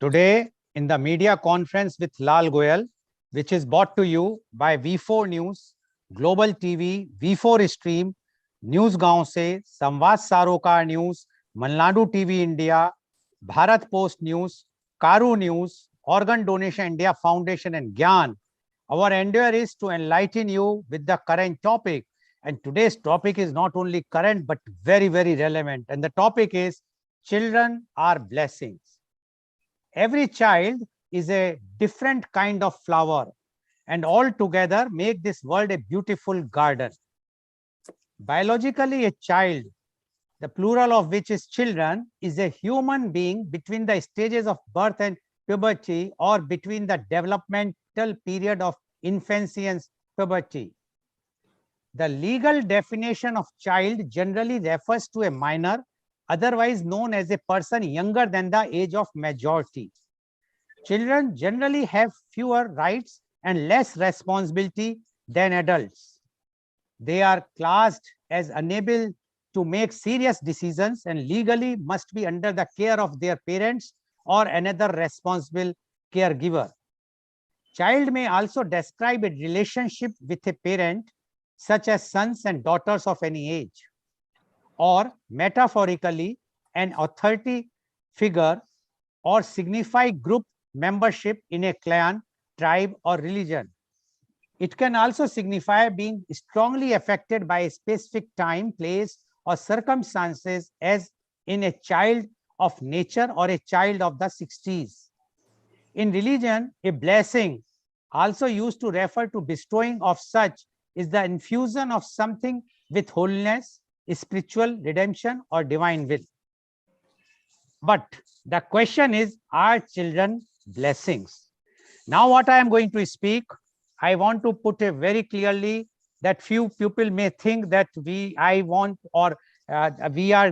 Today, in the media conference with Lal Goel, which is brought to you by V4 News, Global TV, V4 Stream, News Gaon Se, Samvad Sarokar News, Malnadu TV India, Bharat Post News, Karu News, Organ Donation India Foundation, and Gyan. Our endeavor is to enlighten you with the current topic. And today's topic is not only current, but very, very relevant. And the topic is children are blessings. Every child is a different kind of flower, and all together make this world a beautiful garden. Biologically, a child, the plural of which is children, is a human being between the stages of birth and puberty, or between the developmental period of infancy and puberty. The legal definition of child generally refers to a minor, otherwise known as a person younger than the age of majority. Children generally have fewer rights and less responsibility than adults. They are classed as unable to make serious decisions and legally must be under the care of their parents or another responsible caregiver. Child may also describe a relationship with a parent, such as sons and daughters of any age, or metaphorically an authority figure, or signify group membership in a clan, tribe, or religion. It can also signify being strongly affected by a specific time, place, or circumstances, as in a child of nature or a child of the 60s. In religion, a blessing, also used to refer to bestowing of such, is the infusion of something with holiness, spiritual redemption, or divine will. But the question is, are children blessings? Now what I am going to speak, I want to put it very clearly that few people may think that we are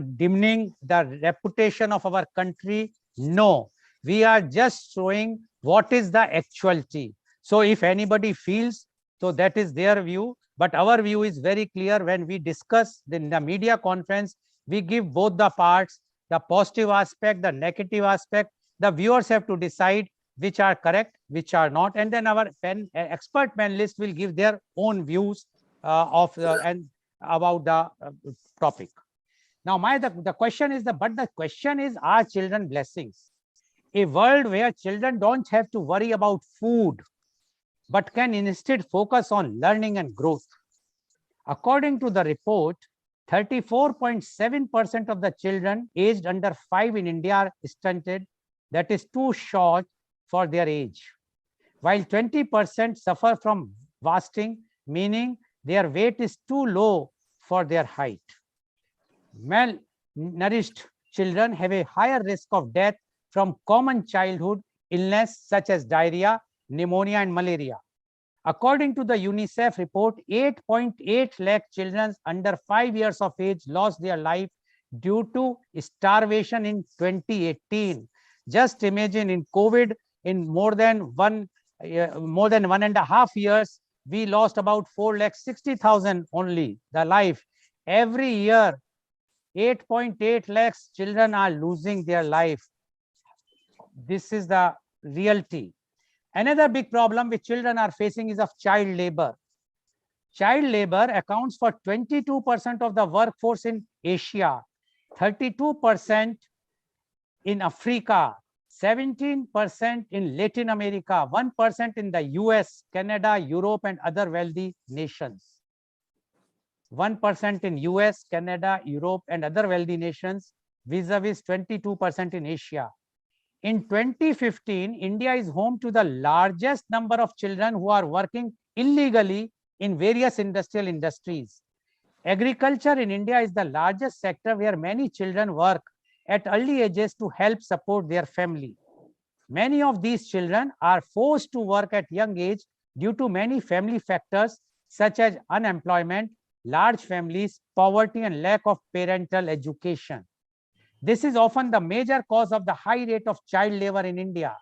dimming the reputation of our country. No, we are just showing what is the actuality. So if anybody feels, so that is their view, but our view is very clear. When we discuss in the media conference, we give both the parts, the positive aspect, the negative aspect. The viewers have to decide which are correct, which are not, and then our expert panelists will give their own views about the topic. Now, the question is are children blessings? A world where children don't have to worry about food, but can instead focus on learning and growth. According to the report, 34.7% of the children aged under 5 in India are stunted, that is too short for their age, while 20% suffer from wasting, meaning their weight is too low for their height. Malnourished children have a higher risk of death from common childhood illness such as diarrhea, pneumonia, and malaria. According to the UNICEF report, 8.8 lakh children under 5 years of age lost their life due to starvation in 2018. Just imagine, in COVID, in more than 1.5 years, we lost about 4,60,000 only the life. Every year, 8.8 lakhs children are losing their life. This is the reality. Another big problem which children are facing is of child labor. Child labor accounts for 22% of the workforce in Asia, 32% in Africa, 17% in Latin America, 1% in the US, Canada, Europe, and other wealthy nations. 1% in US, Canada, Europe, and other wealthy nations, vis-a-vis 22% in Asia. In 2015, India is home to the largest number of children who are working illegally in various industries. Agriculture in India is the largest sector where many children work at early ages to help support their family. Many of these children are forced to work at young age due to many family factors such as unemployment, large families, poverty, and lack of parental education. This is often the major cause of the high rate of child labor in India.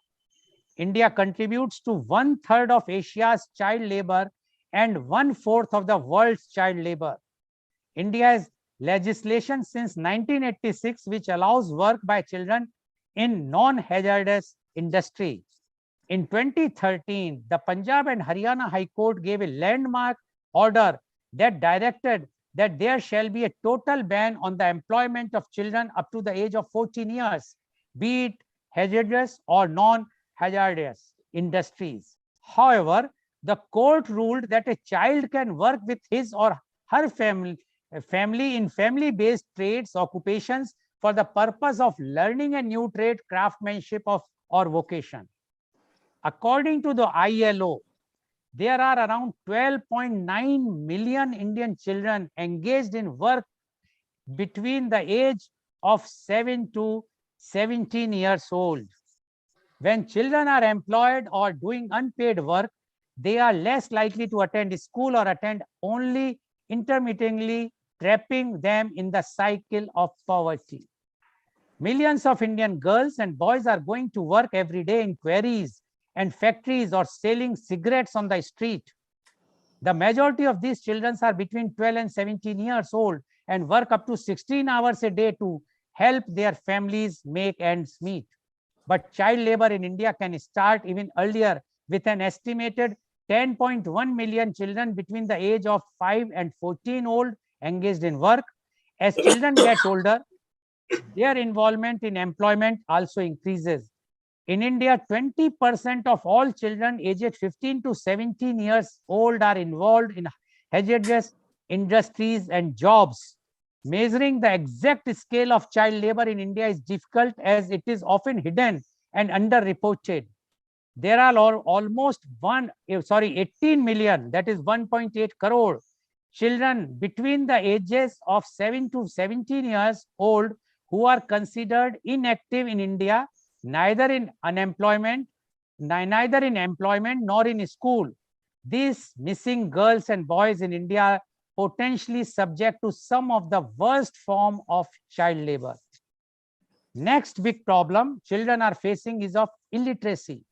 India contributes to 1/3 of Asia's child labor and 1/4 of the world's child labor. India has legislation since 1986 which allows work by children in non-hazardous industry. In 2013, the Punjab and Haryana High Court gave a landmark order that directed that there shall be a total ban on the employment of children up to the age of 14 years, be it hazardous or non-hazardous industries. However, the court ruled that a child can work with his or her family in family-based trades, occupations for the purpose of learning a new trade, craftsmanship or vocation. According to the ILO, there are around 12.9 million Indian children engaged in work between the age of 7 to 17 years old. When children are employed or doing unpaid work, they are less likely to attend school or attend only intermittently, trapping them in the cycle of poverty. Millions of Indian girls and boys are going to work every day in quarries and factories or selling cigarettes on the street. The majority of these children are between 12 and 17 years old and work up to 16 hours a day to help their families make ends meet. But child labor in India can start even earlier, with an estimated 10.1 million children between the age of 5 and 14 old engaged in work. As children get older, their involvement in employment also increases. In India, 20% of all children aged 15 to 17 years old are involved in hazardous industries and jobs. Measuring the exact scale of child labor in India is difficult, as it is often hidden and underreported. There are almost 18 million, that is 1.8 crore children between the ages of 7 to 17 years old who are considered inactive in India, neither in employment nor in school. These missing girls and boys in India are potentially subject to some of the worst form of child labor. Next big problem children are facing is of illiteracy.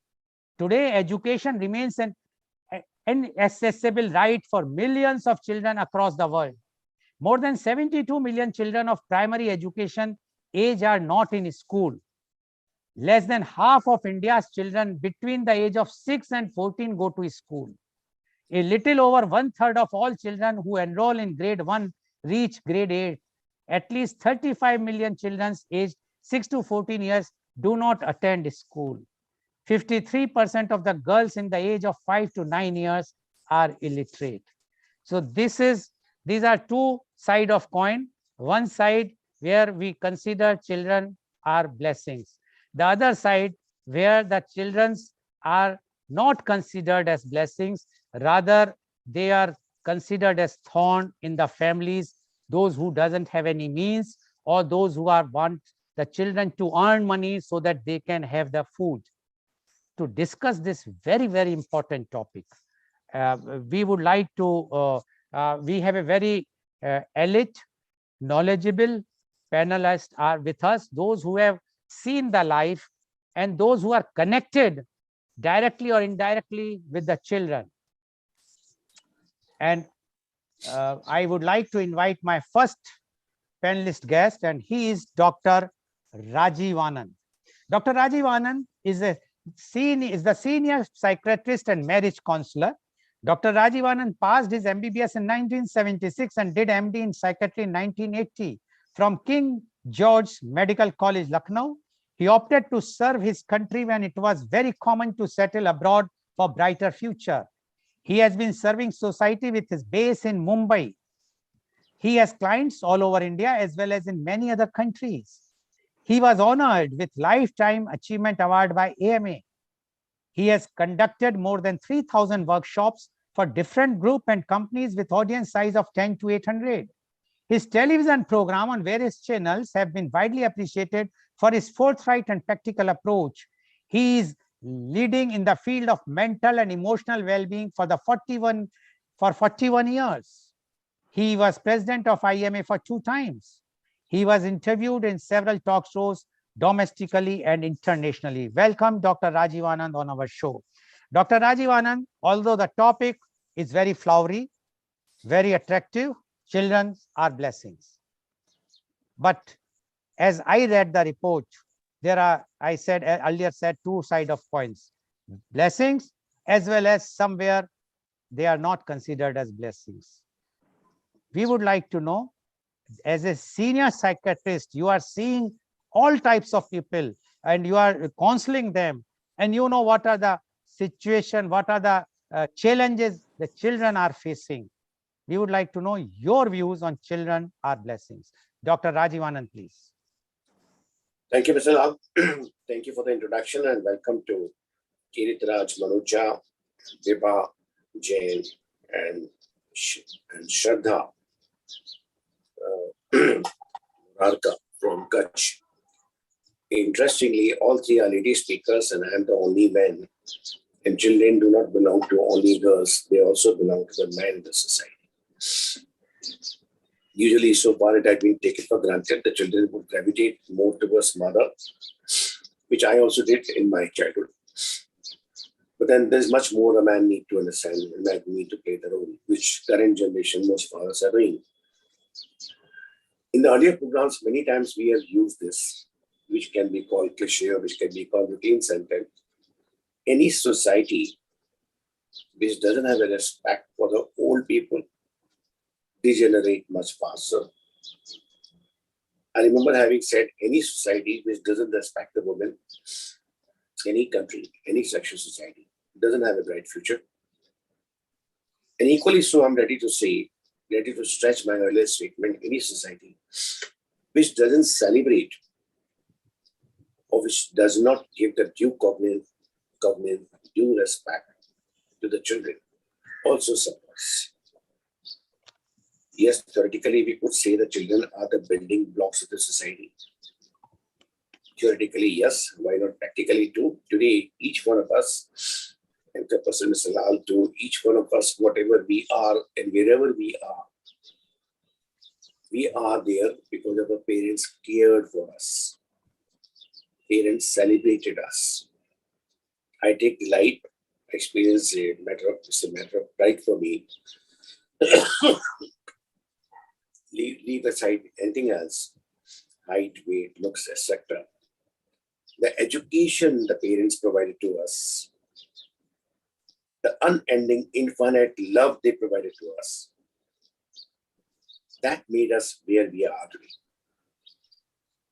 Today, education remains an inaccessible right for millions of children across the world. More than 72 million children of primary education age are not in school. Less than half of India's children between the age of 6 and 14 go to school. A little over 1/3 of all children who enroll in grade 1 reach grade 8. At least 35 million children aged 6 to 14 years do not attend school. 53% of the girls in the age of 5 to 9 years are illiterate. So these are two sides of coin. One side where we consider children are blessings. The other side where the children are not considered as blessings, rather they are considered as thorn in the families, those who doesn't have any means, or those who want the children to earn money so that they can have the food. To discuss this very, very important topic, we would like to, we have a very elite, knowledgeable panelists are with us, those who have seen the life and those who are connected directly or indirectly with the children. And I would like to invite my first panelist guest, and he is Dr. Rajiv Anand. Dr. Rajiv Anand is the senior psychiatrist and marriage counselor. Dr. Rajiv Anand passed his MBBS in 1976 and did MD in psychiatry in 1980 from King George Medical College, Lucknow. He opted to serve his country when it was very common to settle abroad for brighter future. He has been serving society with his base in Mumbai. He has clients all over India as well as in many other countries. He was honored with Lifetime Achievement Award by AMA. He has conducted more than 3,000 workshops for different groups and companies with audience size of 10 to 800. His television program on various channels have been widely appreciated for his forthright and practical approach. He is leading in the field of mental and emotional well-being for 41 years. He was president of IMA for 2 times. He was interviewed in several talk shows domestically and internationally. Welcome, Dr. Rajiv Anand, on our show. Dr. Rajiv Anand, although the topic is very flowery, very attractive, children are blessings. But as I read the report, there are, I said earlier, said two sides of coins, blessings as well as somewhere they are not considered as blessings. We would like to know, as a senior psychiatrist, you are seeing all types of people and you are counseling them, and you know what are the situation, what are the challenges the children are facing. We would like to know your views on children are blessings. Dr. Rajiv Anand, please. Thank you, Mr. Lal. Thank you for the introduction and welcome to Kirit Raj, Manuja, Vibha, Jain, and Shraddha Rarka from Kutch. Interestingly, all three are lady speakers and I am the only man. And children do not belong to only girls, they also belong to the men in the society. Usually, so far it had been taken for granted, the children would gravitate more towards mother, which I also did in my childhood. But then there's much more a man need to understand, a man need to play the role, which current generation, most fathers are doing. In the earlier programs, many times we have used this, which can be called cliche or which can be called routine sentence. Any society which doesn't have a respect for the old people degenerate much faster. I remember having said any society which doesn't respect the woman, any country, any sexual society, doesn't have a bright future. And equally so, I'm ready to say, ready to stretch my earlier statement, any society which doesn't celebrate or which does not give the due cognizance, due respect to the children also suffers. Yes, theoretically, we could say the children are the building blocks of the society. Theoretically, yes. Why not practically too? Today, each one of us, and the person is allowed to, each one of us, whatever we are and wherever we are there because of our parents cared for us. Parents celebrated us. I take delight. Experience it's a matter of pride for me. Leave aside anything else, height, weight, looks, etc. The education the parents provided to us, the unending, infinite love they provided to us, that made us where we are today.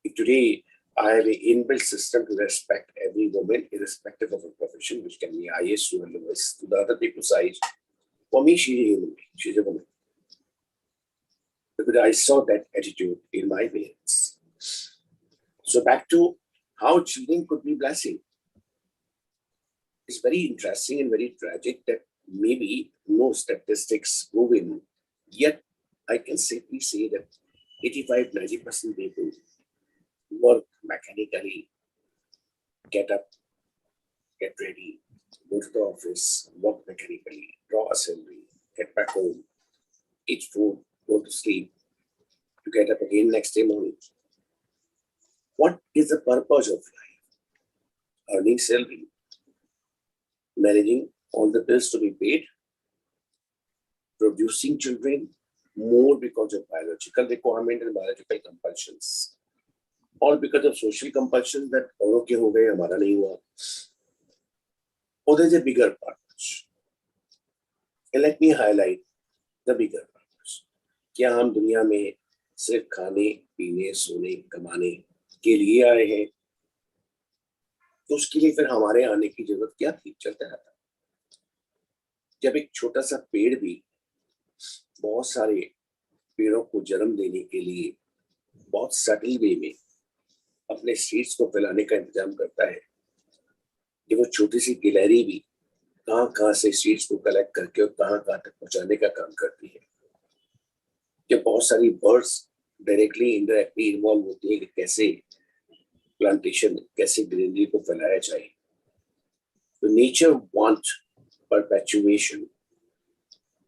If today I have an inbuilt system to respect every woman, irrespective of her profession, which can be highest to the lowest, to the other people's eyes, for me, she's a human being, she's a woman. Because I saw that attitude in my parents. So back to how cheating could be blessing. It's very interesting and very tragic that maybe no statistics go in. Yet I can safely say that 85-90% people work mechanically, get up, get ready, go to the office, work mechanically, draw a salary, get back home, eat food, go to sleep, to get up again next day morning. What is the purpose of life? Earning salary, managing all the bills to be paid, producing children more because of biological requirement and biological compulsions, all because of social compulsions that औरों के हो गए हमारा नहीं हुआ. Or there's a bigger purpose. And let me highlight the bigger purpose. क्या हम दुनिया में सिर्फ खाने, पीने, सोने, कमाने के लिए आए हैं? तो उसके लिए फिर हमारे आने की जरूरत क्या थी? चलता रहता. जब एक छोटा सा पेड़ भी बहुत सारे पेड़ों को जन्म देने के लिए बहुत सटल वे में अपने सीड्स को फैलाने का इंतजाम करता है, कि वो छोटी सी गिलहरी भी कहाँ से सीड्स को कलेक्ट करके और कहाँ तक पहुंचाने का काम करती है. कि बहुत सारी बर्ड्स डायरेक्टली इनडायरेक्टली इन्वॉल्व होती है कि कैसे प्लांटेशन, कैसे ग्रीनरी को फैलाया जाए. तो nature wants perpetuation.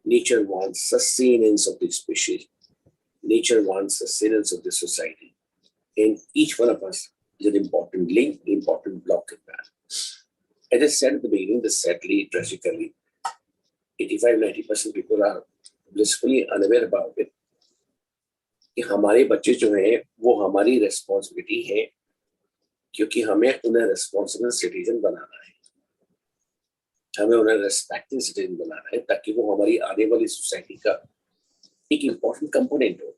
Nature wants sustenance of the species. Nature wants sustenance of the society. And each one of us is an important link, important block in that. As I said at the beginning, this sadly, tragically, 85-90% people are blissfully unaware about it. कि हमारे बच्चे जो हैं वो हमारी responsibility है क्योंकि हमें उन्हें रिस्पॉन्सिबल सिटीजन बनाना है, हमें उन्हें रेस्पेक्टिंग सिटीजन बनाना है, ताकि वो हमारी आने वाली सोसाइटी का एक इम्पोर्टेंट कंपोनेंट हो,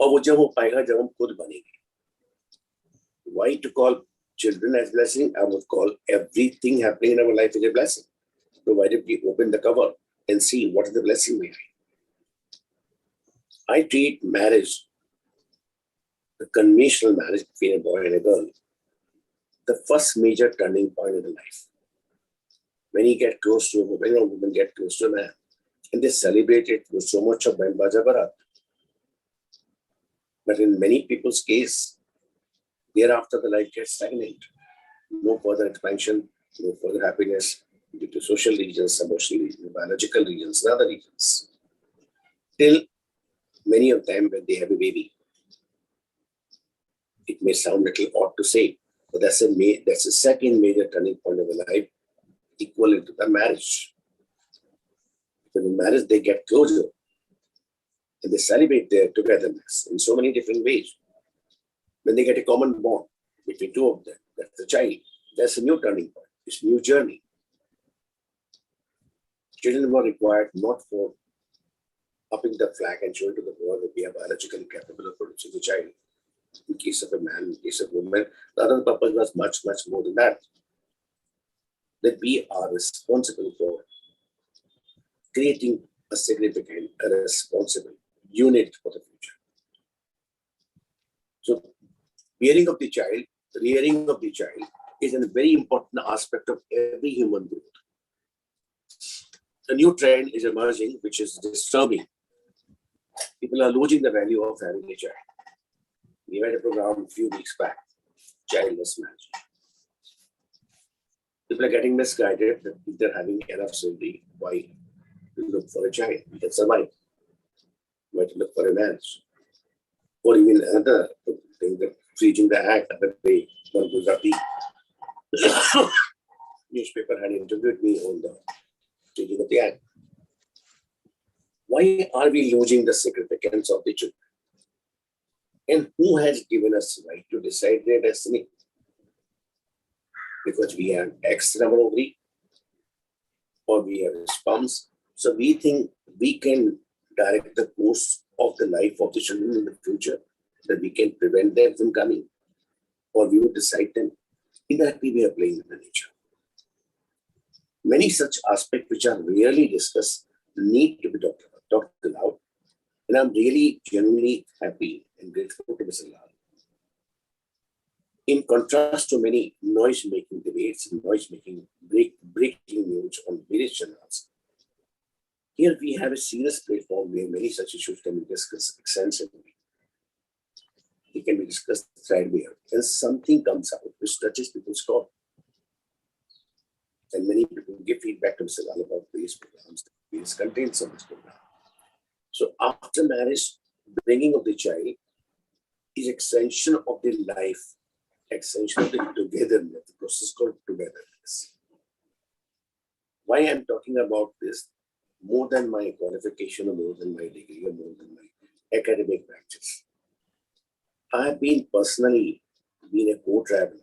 और वो जब हो पाएगा जब हम खुद बनेंगे. Why to call children as blessing? I would call everything happening in our life is a blessing, provided we open the cover and see what is the blessing behind. I treat marriage, the conventional marriage between a boy and a girl, the first major turning point in the life. When you get close to a woman, or women get close to a man, and they celebrate it with so much of band baja barat. But in many people's case, thereafter the life gets stagnant. No further expansion, no further happiness due to social reasons, emotional reasons, biological reasons, and other reasons. Till many of them, when they have a baby, it may sound a little odd to say, but that's a second major turning point of the life, equal to the marriage. When in marriage, they get closer and they celebrate their togetherness in so many different ways. When they get a common bond between two of them, that's the child. That's a new turning point. It's a new journey. Children were required not for upping the flag and showing to the world that we are biologically capable of producing a child. In case of a man, in case of a woman, the other purpose was much, much more than that. That we are responsible for creating a significant, a responsible unit for the future. So, rearing of the child is a very important aspect of every human growth. A new trend is emerging, which is disturbing. People are losing the value of having a child. We had a program a few weeks back, childless marriage. People are getting misguided that if they're having enough salary, why look for a child? We can survive. Why to look for a marriage? Or even another thing that preaching the act of the day, one Gujarati newspaper had interviewed me on the preaching of the act. Why are we losing the significance of the children? And who has given us the right to decide their destiny? Because we have X number ovary, or we have sperms. So we think we can direct the course of the life of the children in the future, that we can prevent them from coming, or we would decide them. In that way, we are playing with the nature. Many such aspects which are rarely discussed need to be talked aloud. And I'm really genuinely happy and grateful to Mr. Lal. In contrast to many noise-making debates and noise-making breaking news on various channels, here we have a serious platform where many such issues can be discussed extensively. They can be discussed threadbare, and something comes out which touches people's core. And many people give feedback to Mr. Lal about these programs, these contents of this program. So after marriage, bringing of the child is extension of the life, extension of the togetherness, the process called togetherness. Why I'm talking about this, more than my qualification, or more than my degree, or more than my academic practice, I have been personally a co-traveler,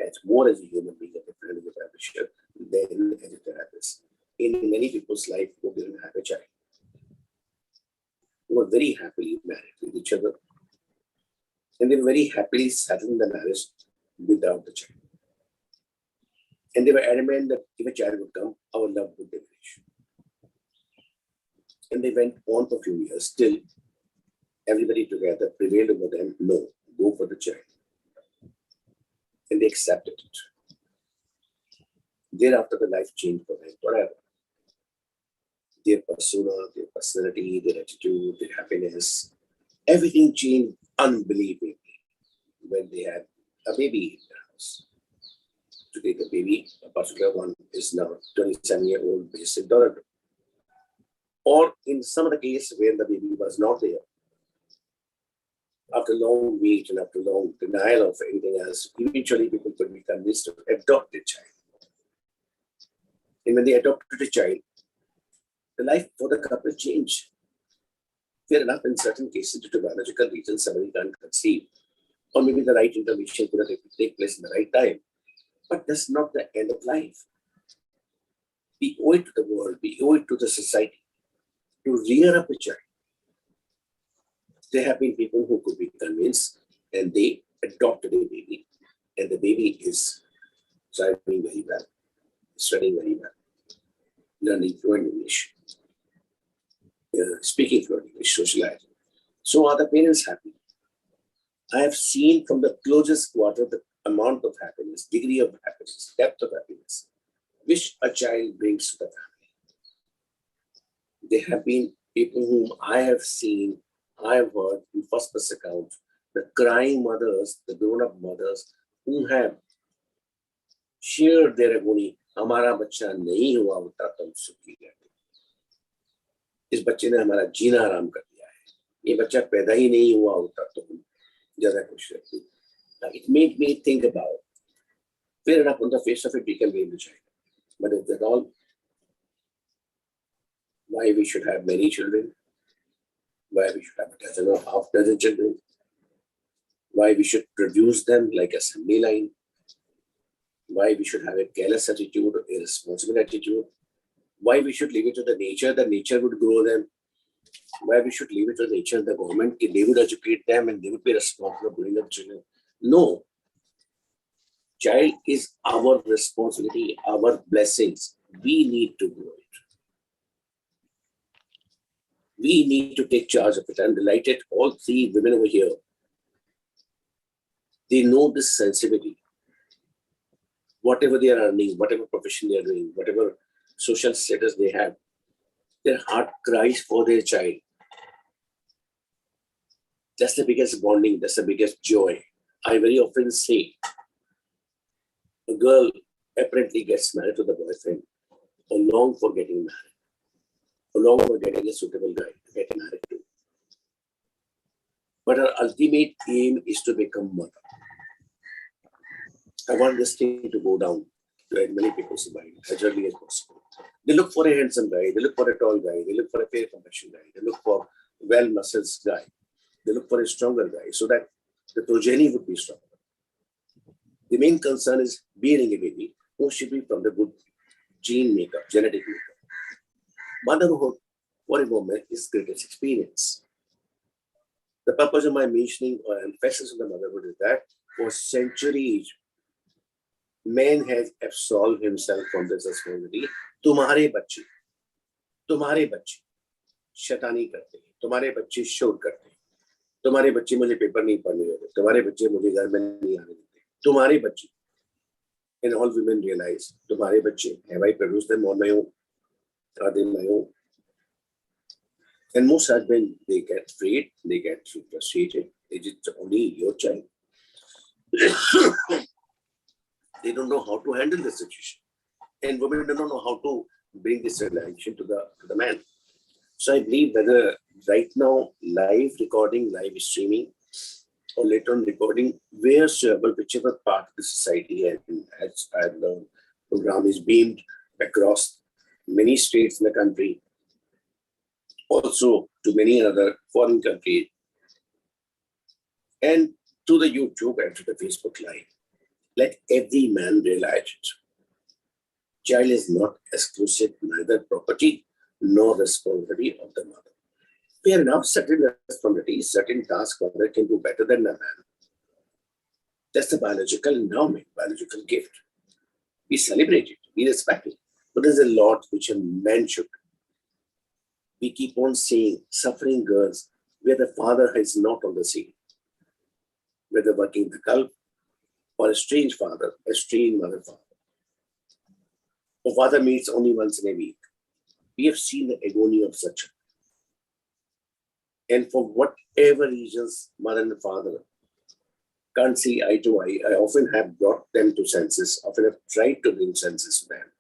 as more as a human being, as a friend, as a publisher, than as a therapist. In many people's life who didn't have a child, who were very happily married with each other, and they were very happily settling the marriage without the child. And they were adamant that if a child would come, our love would diminish. And they went on for a few years. Still, everybody together prevailed over them. No, go for the child. And they accepted it. Thereafter, the life changed for them forever. Their persona, their personality, their attitude, their happiness, everything changed unbelievably when they had a baby in their house. Today, the baby, a particular one, is now 27-year-old based in Toronto. Or in some of the cases where the baby was not there, after long wait and after long denial of anything else, eventually people could be convinced to adopt a child. And when they adopted a child, the life for the couple changed. Fair enough, in certain cases, due to biological reasons, somebody can't conceive. or maybe the right intervention could have take place in the right time. But that's not the end of life. We owe it to the world, we owe it to the society to rear up a child. There have been people who could be convinced and they adopted a baby, and the baby is driving very well, studying very well, learning fluent English, speaking fluent English, socializing. So are the parents happy? I have seen from the closest quarter the amount of happiness, degree of happiness, depth of happiness, which a child brings to the family. There have been people whom I have seen, I have heard in first-person account, the crying mothers, the grown-up mothers who have shared their agony. हमारा बच्चा नहीं हुआ होता तो हम सुखी रहते, इस बच्चे ने हमारा जीना आराम कर दिया है, ये बच्चा पैदा ही नहीं हुआ होता तो हम ज्यादा खुश रहते. It made me think about, fair enough, on the face of it we can blame the child, but is that all? Why we should have many children? Why we should have a dozen or half dozen children? Why we should produce them like assembly line? Why we should have a careless attitude, irresponsible attitude? Why we should leave it to the nature would grow them? Why we should leave it to nature, the government, they would educate them and they would be responsible for bringing up children? No. Child is our responsibility, our blessings. We need to grow it. We need to take charge of it. I'm delighted all three women over here, they know this sensibility. Whatever they are earning, whatever profession they are doing, whatever social status they have, their heart cries for their child. That's the biggest bonding, that's the biggest joy. I very often say, a girl apparently gets married to the boyfriend or long for getting married, or long for getting a suitable guy to get married to. But her ultimate aim is to become mother. I want this thing to go down to as many people's mind as early as possible. They look for a handsome guy, they look for a tall guy, they look for a fair complexion guy, they look for a well-muscled guy, they look for a stronger guy so that the progeny would be stronger. The main concern is bearing a baby who should be from the good gene makeup, genetic makeup. Motherhood for a woman is greatest experience. The purpose of my mentioning or emphasis on the motherhood is that for centuries, man has absolved himself from this responsibility. तुम्हारे बच्चे शैतानी करते हैं, तुम्हारे बच्चे शोर करते हैं, तुम्हारे बच्चे मुझे पेपर नहीं पढ़ने देते, तुम्हारे बच्चे मुझे घर में नहीं आने देते, तुम्हारे बच्चे. And all women realize, तुम्हारे बच्चे, have I produced them on my own? Are they my own? And most husbands, they get afraid, they get frustrated. It is only your child. They don't know how to handle the situation. And women don't know how to bring this realization to the man. So I believe whether right now live recording, live streaming, or later on recording, wheresoever, whichever part of the society and as the program is beamed across many states in the country, also to many other foreign countries, and to the YouTube and to the Facebook Live. Let every man realize it. Child is not exclusive, neither property nor responsibility of the mother. Fair enough, certain responsibilities, certain tasks mother can do better than a man. That's the biological endowment, biological gift. We celebrate it, we respect it. But there's a lot which a man should do. We keep on seeing suffering girls where the father is not on the scene, whether working in the Gulf, or a strange father, a strange mother father. A father meets only once in a week. We have seen the agony of such. And for whatever reasons, mother and father can't see eye to eye, I often have brought them to senses, often have tried to bring senses to them.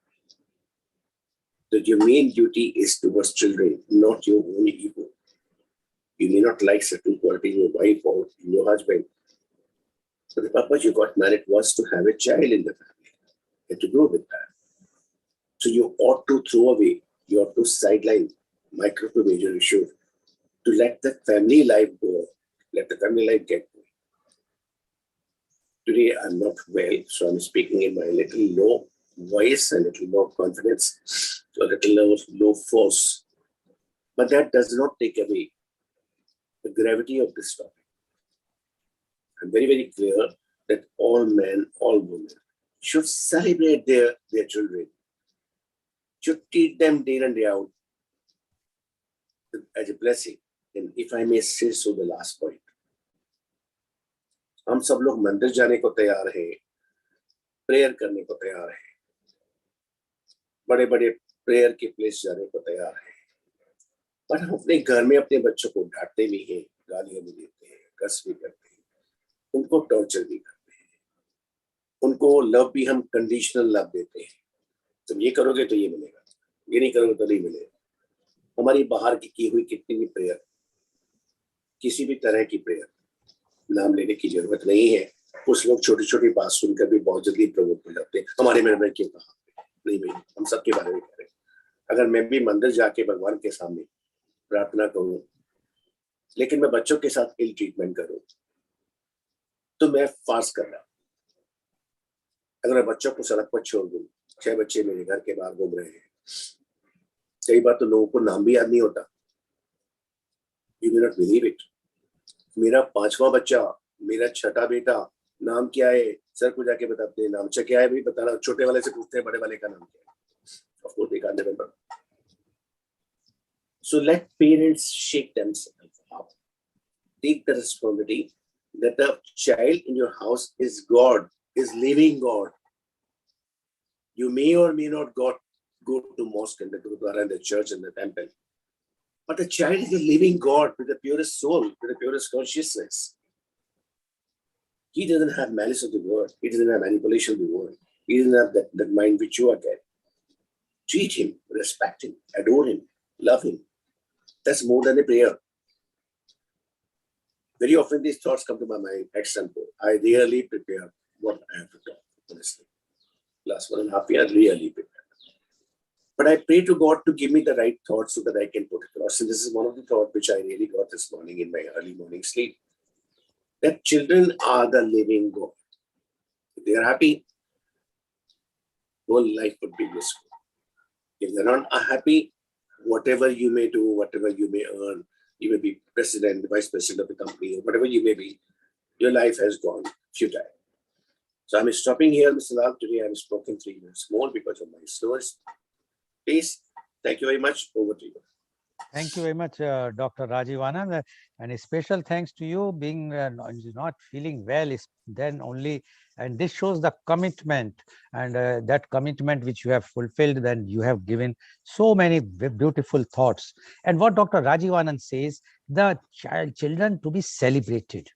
That your main duty is towards children, not your own ego. You may not like certain qualities in your wife or in your husband, but the purpose you got married was to have a child in the family and to grow with that. So you ought to throw away, you ought to sideline micro to major issues to let the family life go, let the family life get going. Today I'm not well, so I'm speaking in my little low voice, a little low confidence, a little low force. But that does not take away the gravity of this topic. I'm very, very clear that all men, all women should celebrate their children, should treat them day in and day out as a blessing. And if I may say so, the last point. हम सब लोग मंदिर जाने को तैयार हैं, prayer करने को तैयार हैं, बड़े बड़े प्रेयर के प्लेस जाने को तैयार हैं, पर हम अपने घर में अपने बच्चों को डांटते भी हैं, गालियां भी देते हैं, कस भी करते हैं, उनको टॉर्चर भी करते हैं, उनको लव भी हम कंडीशनल लव देते हैं, तुम ये करोगे तो ये मिलेगा, ये नहीं करोगे तो नहीं मिलेगा। हमारी बाहर की हुई कितनी भी प्रेयर, किसी भी तरह की प्रेयर, नाम लेने की जरूरत नहीं है। कुछ लोग छोटी छोटी बात सुनकर भी बहुत जल्दी प्रवोक हो जाते हैं, हमारे मन में क्यों कहा, नहीं भाई, हम सबके बारे में कह रहे हैं। अगर मैं भी मंदिर जाके भगवान के सामने प्रार्थना करूं, लेकिन मैं बच्चों के साथ इल ट्रीटमेंट करूं, तो मैं फास्ट कर रहा हूं। अगर मैं बच्चों को सड़क पर छोड़ दूं, 6 बच्चे मेरे घर के बाहर घूम रहे हैं, कई बार तो लोगों को नाम भी याद नहीं होता। You will not believe it, मेरा 5वां बच्चा, मेरा छठा बेटा, नाम क्या है सर को जाके बताते हैं, नाम क्या है भाई बताना, छोटे वाले से पूछते हैं बड़े वाले का नाम क्या है, of course they can't remember. So let parents shake themselves up, take the responsibility that the child in your house is God, is living God. You may or may not go to mosque and the Gurudwara and the church and the temple, but the child is a living God with the purest soul, with the purest consciousness. He doesn't have malice of the word. He doesn't have manipulation of the word. He doesn't have that mind which you are getting. Treat him, respect him, adore him, love him. That's more than a prayer. Very often these thoughts come to my mind. Example, I rarely prepare what I have to talk, honestly. Last 1.5 years, really prepare. But I pray to God to give me the right thoughts so that I can put it across. And this is one of the thoughts which I really got this morning in my early morning sleep. That children are the living God. If they are happy, whole life would be blissful. If they're not happy, whatever you may do, whatever you may earn, you may be president, vice president of the company, or whatever you may be, your life has gone futile. So I'm stopping here, Mr. Lal. Today I'm spoken 3 minutes more because of my snores. Please, thank you very much. Over to you. Thank you very much, Dr. Rajiv Anand, and a special thanks to you being not feeling well is then only, and this shows the commitment and that commitment which you have fulfilled. Then you have given so many beautiful thoughts. And what Dr. Rajiv Anand says, the children to be celebrated.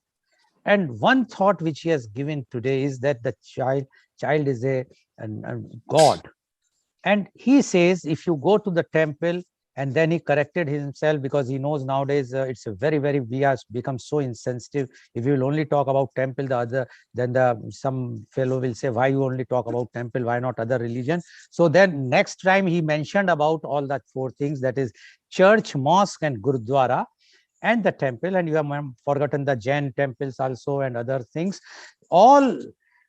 And one thought which he has given today is that the child is a God. And he says, if you go to the temple, and then he corrected himself because he knows nowadays it's a very, we have become so insensitive. If you will only talk about temple, some fellow will say, why you only talk about temple? Why not other religion? So then next time he mentioned about all that 4 things, that is church, mosque, and Gurudwara, and the temple, and you have forgotten the Jain temples also and other things. All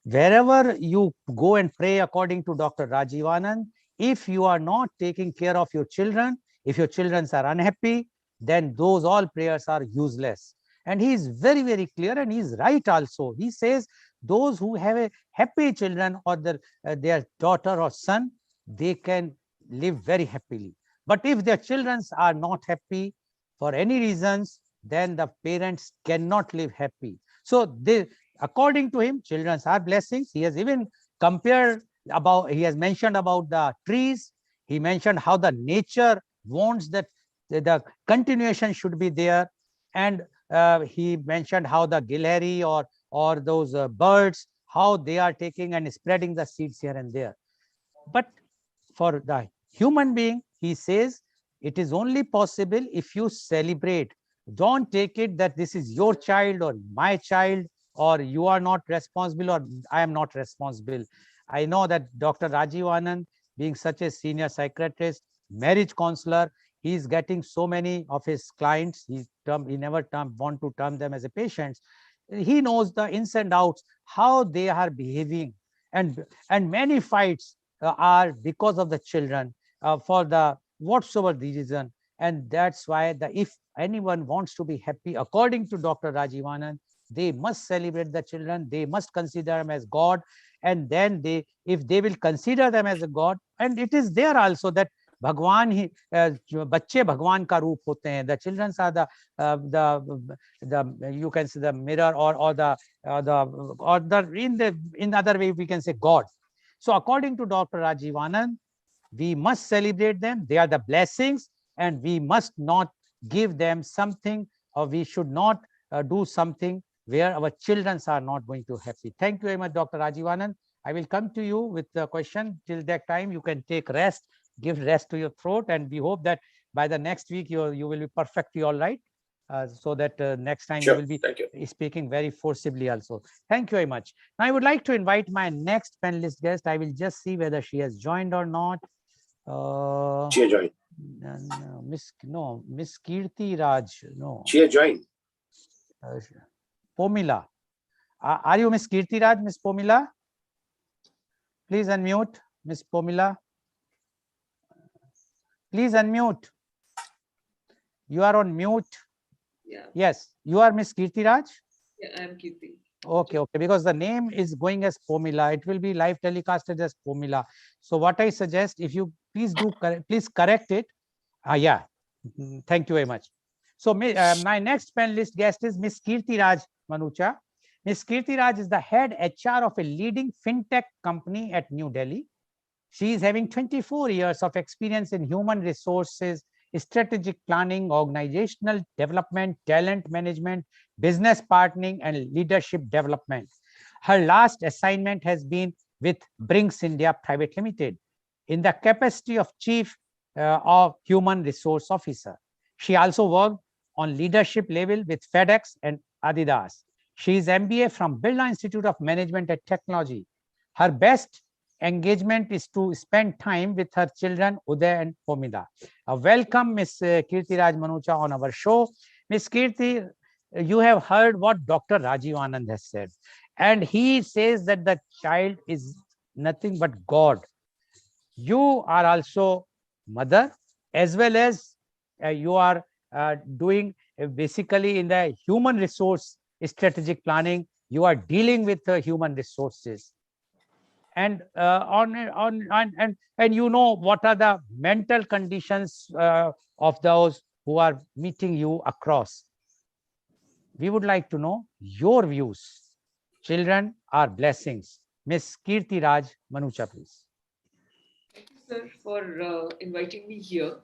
wherever you go and pray according to Dr. Rajiv Anand, if you are not taking care of your children, if your children are unhappy, then those all prayers are useless. And he is very, clear, and he is right also. He says those who have a happy children or their daughter or son, they can live very happily. But if their children are not happy for any reasons, then the parents cannot live happy. So according to him, children are blessings. He has even he has mentioned about the trees. He mentioned how the nature wants that the continuation should be there. And he mentioned how the gilheri or those birds, how they are taking and spreading the seeds here and there. But for the human being, he says, it is only possible if you celebrate. Don't take it that this is your child or my child, or you are not responsible or I am not responsible. I know that Dr. Rajiv Anand, being such a senior psychiatrist, marriage counselor, he is getting so many of his clients. He never want to term them as a patients. He knows the ins and outs, how they are behaving, and many fights are because of the children, for the whatsoever the reason. And that's why if anyone wants to be happy, according to Dr. Rajiv, they must celebrate the children, they must consider them as God. And then if they will consider them as a God, and it is there also that भगवान ही बच्चे भगवान का रूप होते हैं. The children are the you can say the mirror, or in the other way we can say God. So according to Dr. Rajiv, we must celebrate them. They are the blessings, and we must not give them something, or we should not do something where our children are not going to happy. Thank you very much, Dr. Rajiv. I will come to you with the question. Till that time, you can take rest, give rest to your throat, and we hope that by the next week you will be perfectly all right, so that next time Sure. you will be Thank you. speaking very forcibly also. Thank you very much. Now I would like to invite my next panelist guest. I will just see whether she has joined or not. She has joined. Miss Kirti Raj. No. She has joined. Pomila. Are you Miss Kirti Raj, Miss Pomila? Please unmute, Miss Pomila. Please unmute. You are on mute. Yeah. Yes, you are Miss Kirti Raj? Yeah, I am Kirti. Okay, because the name is going as Pomila. It will be live telecasted as Pomila. So what I suggest, if you please correct it. Yeah. Thank you very much. So my next panelist guest is Miss Kirti Raj Manucha. Miss Kirti Raj is the head HR of a leading fintech company at New Delhi. She is having 24 years of experience in human resources, strategic planning, organizational development, talent management, business partnering, and leadership development. Her last assignment has been with Brinks India Private Limited in the capacity of Chief of Human Resource Officer. She also worked on leadership level with FedEx and Adidas. She is MBA from Birla Institute of Management and Technology. Her best engagement is to spend time with her children, Uday and Pomida. Welcome, Miss Kirti Raj Manucha, on our show. Miss Kirti, you have heard what Dr. Rajiv Anand has said, and he says that the child is nothing but God. You are also mother, as well as you are doing basically in the human resource strategic planning. You are dealing with human resources, and and you know what are the mental conditions of those who are meeting you across. We would like to know your views. Children are blessings. Miss Kirti Raj Manucha, please. Thank you, sir, for inviting me here.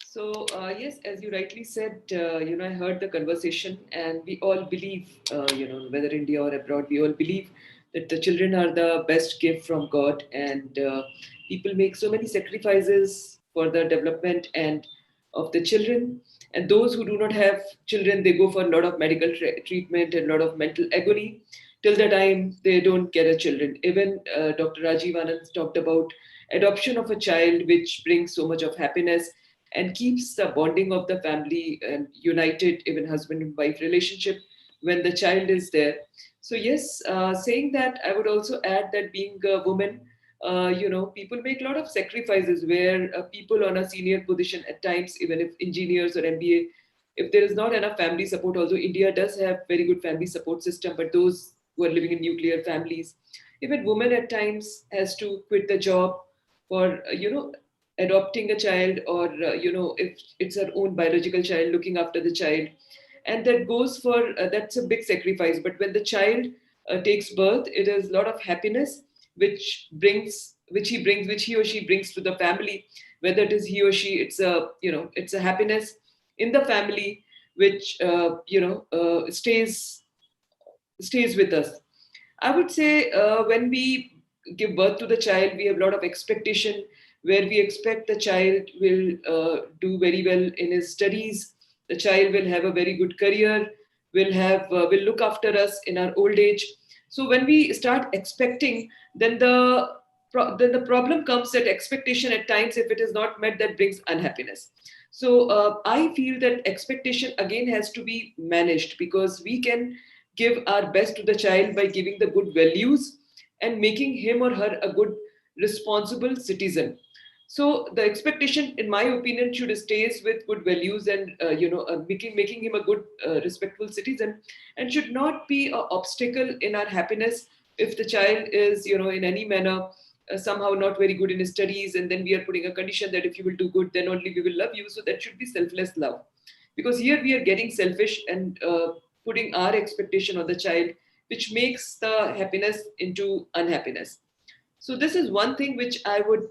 So, yes, as you rightly said, I heard the conversation, and we all believe, whether India or abroad, we all believe that the children are the best gift from God, and people make so many sacrifices for the development and of the children. And those who do not have children, they go for a lot of medical treatment and a lot of mental agony till the time they don't get a children. Even Dr. Rajiv Anand talked about adoption of a child, which brings so much of happiness and keeps the bonding of the family and united, even husband and wife relationship when the child is there. So yes, saying that, I would also add that being a woman, people make a lot of sacrifices where people on a senior position at times, even if engineers or MBA, if there is not enough family support, although India does have very good family support system, but those who are living in nuclear families, even women at times has to quit the job for, adopting a child, or if it's her own biological child, looking after the child. And that goes for that's a big sacrifice. But when the child takes birth, it is a lot of happiness which he or she brings to the family. Whether it is he or she, it's a happiness in the family which stays with us. I would say when we give birth to the child, we have a lot of expectation, where we expect the child will do very well in his studies. The child will have a very good career, will look after us in our old age. So when we start expecting, then the problem comes that expectation at times, if it is not met, that brings unhappiness. So I feel that expectation again has to be managed, because we can give our best to the child by giving the good values and making him or her a good responsible citizen. So the expectation, in my opinion, should stays with good values and making him a good respectful citizen, and should not be an obstacle in our happiness. If the child is, in any manner somehow not very good in his studies, and then we are putting a condition that if you will do good, then only we will love you. So that should be selfless love, because here we are getting selfish and putting our expectation on the child, which makes the happiness into unhappiness. So this is one thing which I would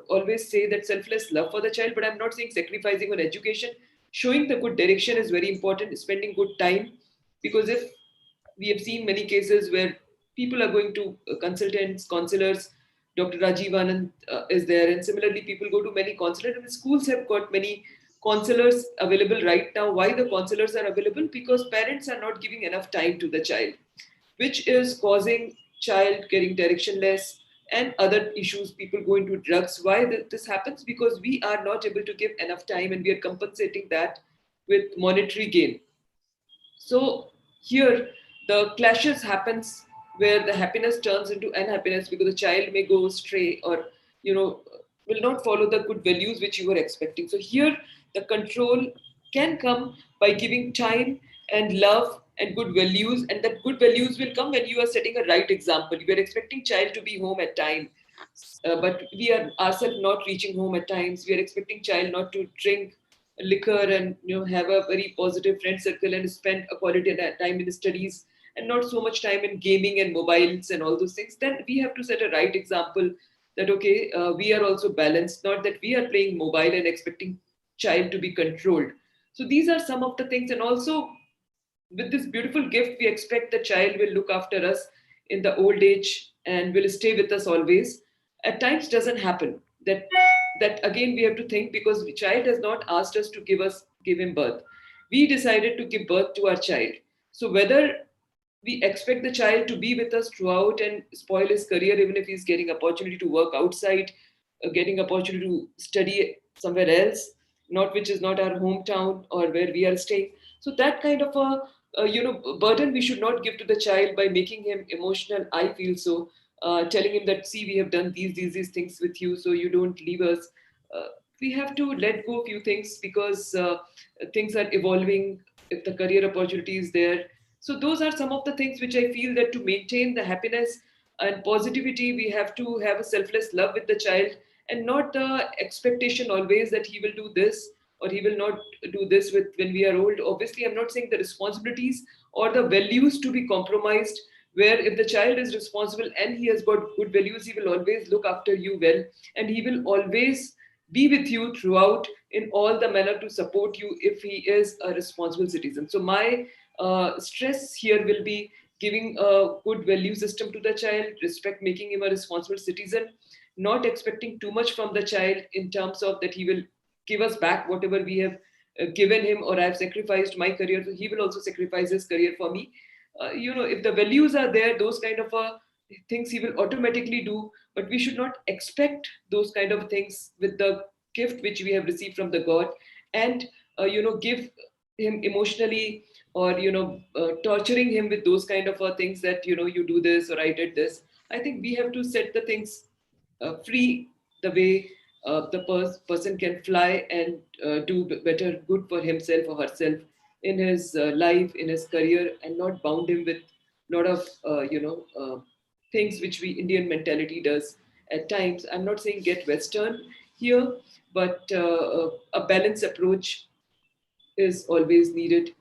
always say, that selfless love for the child. But I'm not saying sacrificing on education. Showing the good direction is very important. Spending good time, because if we have seen many cases where people are going to consultants, counselors. Dr. Rajiv Anand is there, and similarly, people go to many counselors. And the schools have got many counselors available right now. Why the counselors are available? Because parents are not giving enough time to the child, which is causing child getting directionless and other issues. People go into drugs. Why this happens? Because we are not able to give enough time, and we are compensating that with monetary gain. So here the clashes happens, where the happiness turns into unhappiness, because the child may go astray, or will not follow the good values which you were expecting. So here the control can come by giving time and love and good values, and that good values will come when you are setting a right example. You are expecting child to be home at time, but we are ourselves not reaching home at times. We are expecting child not to drink liquor, and have a very positive friend circle and spend a quality time in studies, and not so much time in gaming and mobiles and all those things. Then we have to set a right example, that okay, we are also balanced, not that we are playing mobile and expecting child to be controlled. So these are some of the things. And also, with this beautiful gift, we expect the child will look after us in the old age and will stay with us always. At times doesn't happen. That again we have to think, because the child has not asked us to give him birth. We decided to give birth to our child. So whether we expect the child to be with us throughout and spoil his career, even if he's getting opportunity to work outside, getting opportunity to study somewhere else, not which is not our hometown or where we are staying. So that kind of a burden we should not give to the child by making him emotional. I feel so, telling him that, see, we have done these things with you, so you don't leave us. Uh, we have to let go a few things, because things are evolving. If the career opportunity is there, so those are some of the things which I feel, that to maintain the happiness and positivity, we have to have a selfless love with the child, and not the expectation always that he will do this or he will not do this with when we are old. Obviously, I'm not saying the responsibilities or the values to be compromised, where if the child is responsible and he has got good values, he will always look after you well, and he will always be with you throughout in all the manner to support you if he is a responsible citizen. So my stress here will be giving a good value system to the child, respect, making him a responsible citizen, not expecting too much from the child in terms of that he will give us back whatever we have given him, or I have sacrificed my career, so he will also sacrifice his career for me. If the values are there, those kind of things he will automatically do, but we should not expect those kind of things with the gift which we have received from the God, and give him emotionally, or torturing him with those kind of things, that you do this or I did this. I think we have to set the things free, the way person can fly and do better good for himself or herself in his life, in his career, and not bound him with lot of things which we Indian mentality does at times. I'm not saying get Western here, but a balanced approach is always needed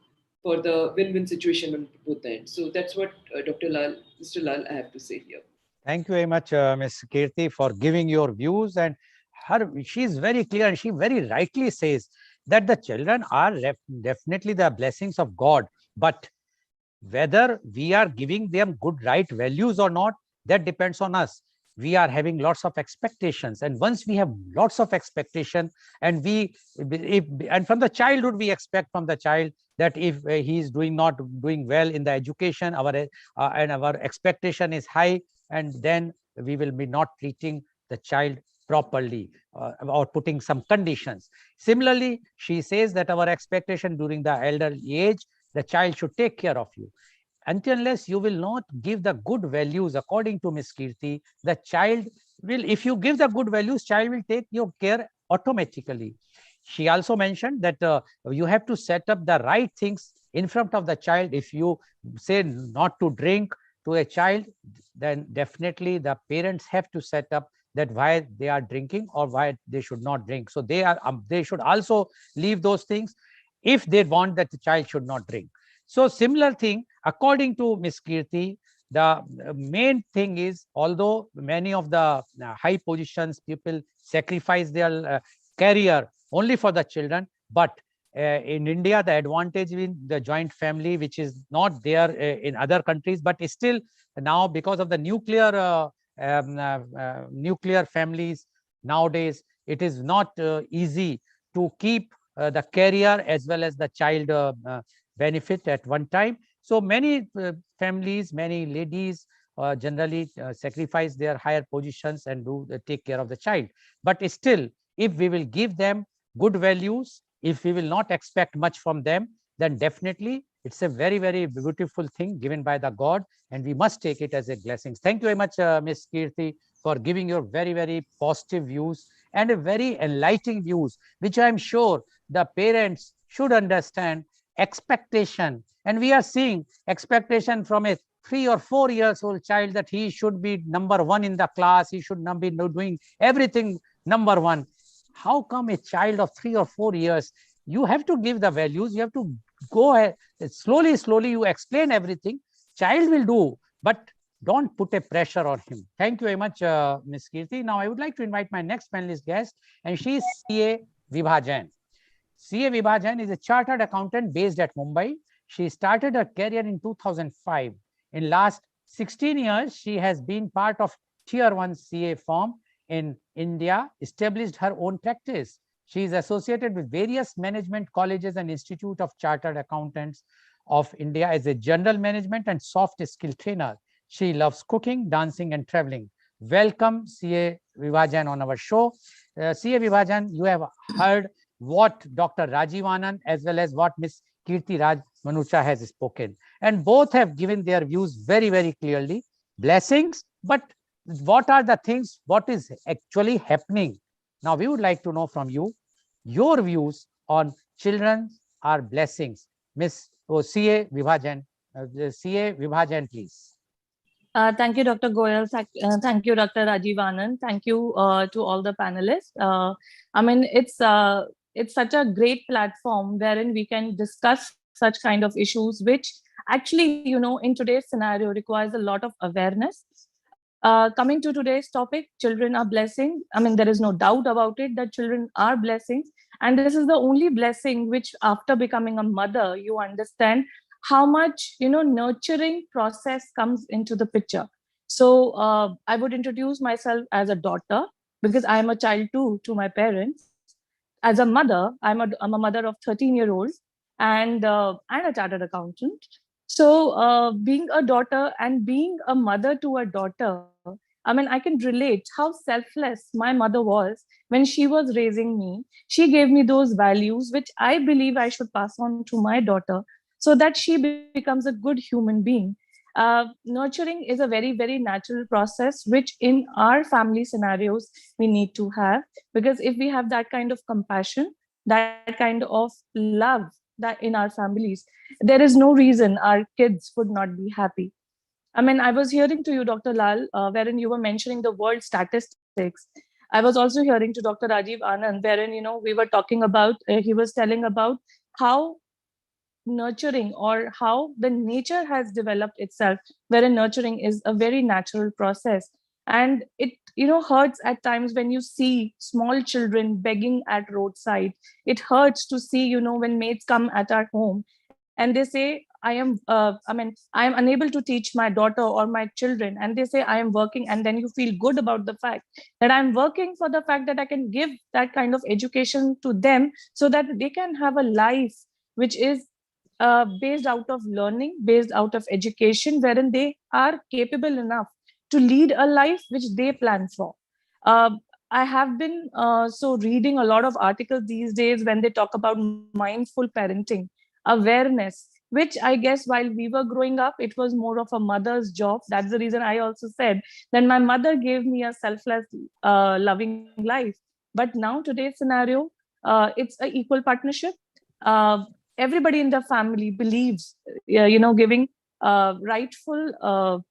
for the win-win situation on both ends. So that's what Mr. Lal, I have to say here. Thank you very much, Ms. Kirti, for giving your views. And she is very clear, and she very rightly says that the children are definitely the blessings of God. But whether we are giving them good, right values or not, that depends on us. We are having lots of expectations, and once we have lots of expectation, and and from the childhood we expect from the child that if he is not doing well in the education, and our expectation is high, and then we will be not treating the child properly, or putting some conditions. Similarly, she says that our expectation during the elder age, the child should take care of you. until unless you will not give the good values according to Miss Kirti, the child will, if you give the good values, child will take your care automatically. She also mentioned that you have to set up the right things in front of the child. If you say not to drink to a child, then definitely the parents have to set up that why they are drinking or why they should not drink. So they should also leave those things if they want that the child should not drink. So similar thing, according to Ms. Kirti, the main thing is, although many of the high positions people sacrifice their career only for the children, but in India, the advantage in the joint family, which is not there in other countries, but still now because of the nuclear families nowadays, it is not easy to keep the career as well as the child benefit at one time. So many families, many ladies generally sacrifice their higher positions and do take care of the child. But still, if we will give them good values, if we will not expect much from them, then definitely it's a very, very beautiful thing given by the God, and we must take it as a blessing. Thank you very much, Ms. Kirti, for giving your very, very positive views and a very enlightening views, which I'm sure the parents should understand. Expectation, and we are seeing expectation from a 3 or 4 years old child that he should be number one in the class, he should not be doing everything number one. How come a child of 3 or 4 years? You have to give the values, you have to go ahead slowly, slowly, you explain everything, child will do, but don't put a pressure on him. Thank you very much, Ms. Kirti. Now I would like to invite my next panelist guest, and she is CA Vibha Jain. CA Vibha Jain is a chartered accountant based at Mumbai. She started her career in 2005. In last 16 years, she has been part of Tier 1 CA firm in India, established her own practice. She is associated with various management colleges and Institute of Chartered Accountants of India as a general management and soft skill trainer. She loves cooking, dancing, and traveling. Welcome, CA Vibha Jain, on our show. CA Vibha Jain, you have heard what Dr. Rajiv Anand as well as what Ms. Kirti Raj Manucha has spoken. And both have given their views very, very clearly. Blessings, but what are the things, what is actually happening? Now, we would like to know from you your views on children are blessings. Ms. CA Vibha Jain, CA Vibha Jain, please. Thank you, Dr. Goel. Thank you, Dr. Rajiv Anand. Thank you to all the panelists. I mean, it's such a great platform wherein we can discuss such kind of issues, which actually, in today's scenario requires a lot of awareness. Coming to today's topic, children are blessings. I mean, there is no doubt about it that children are blessings. And this is the only blessing which, after becoming a mother, you understand how much nurturing process comes into the picture. So I would introduce myself as a daughter, because I am a child too to my parents. As a mother, I'm a mother of 13-year-old and a chartered accountant. So being a daughter and being a mother to a daughter, I mean, I can relate how selfless my mother was when she was raising me. She gave me those values which I believe I should pass on to my daughter, so that she becomes a good human being. Nurturing is a very, very natural process, which in our family scenarios we need to have, because if we have that kind of compassion, that kind of love that in our families, there is no reason our kids would not be happy. I mean, I was hearing to you, Dr. Lal, wherein you were mentioning the world statistics. I was also hearing to Dr. Rajiv Anand, wherein we were talking about, he was telling about how nurturing, or how the nature has developed itself, wherein nurturing is a very natural process. And it hurts at times when you see small children begging at roadside. It hurts to see when maids come at our home and they say, I am unable to teach my daughter or my children, and they say I am working, and then you feel good about the fact that I'm working for the fact that I can give that kind of education to them, so that they can have a life which is based out of learning, based out of education, wherein they are capable enough to lead a life which they plan for. Uh, I have been so reading a lot of articles these days when they talk about mindful parenting, awareness, which I guess while we were growing up, it was more of a mother's job. That's the reason I also said that my mother gave me a selfless, loving life. But now today's scenario, it's a equal partnership. Uh, Everybody in the family believes, giving rightful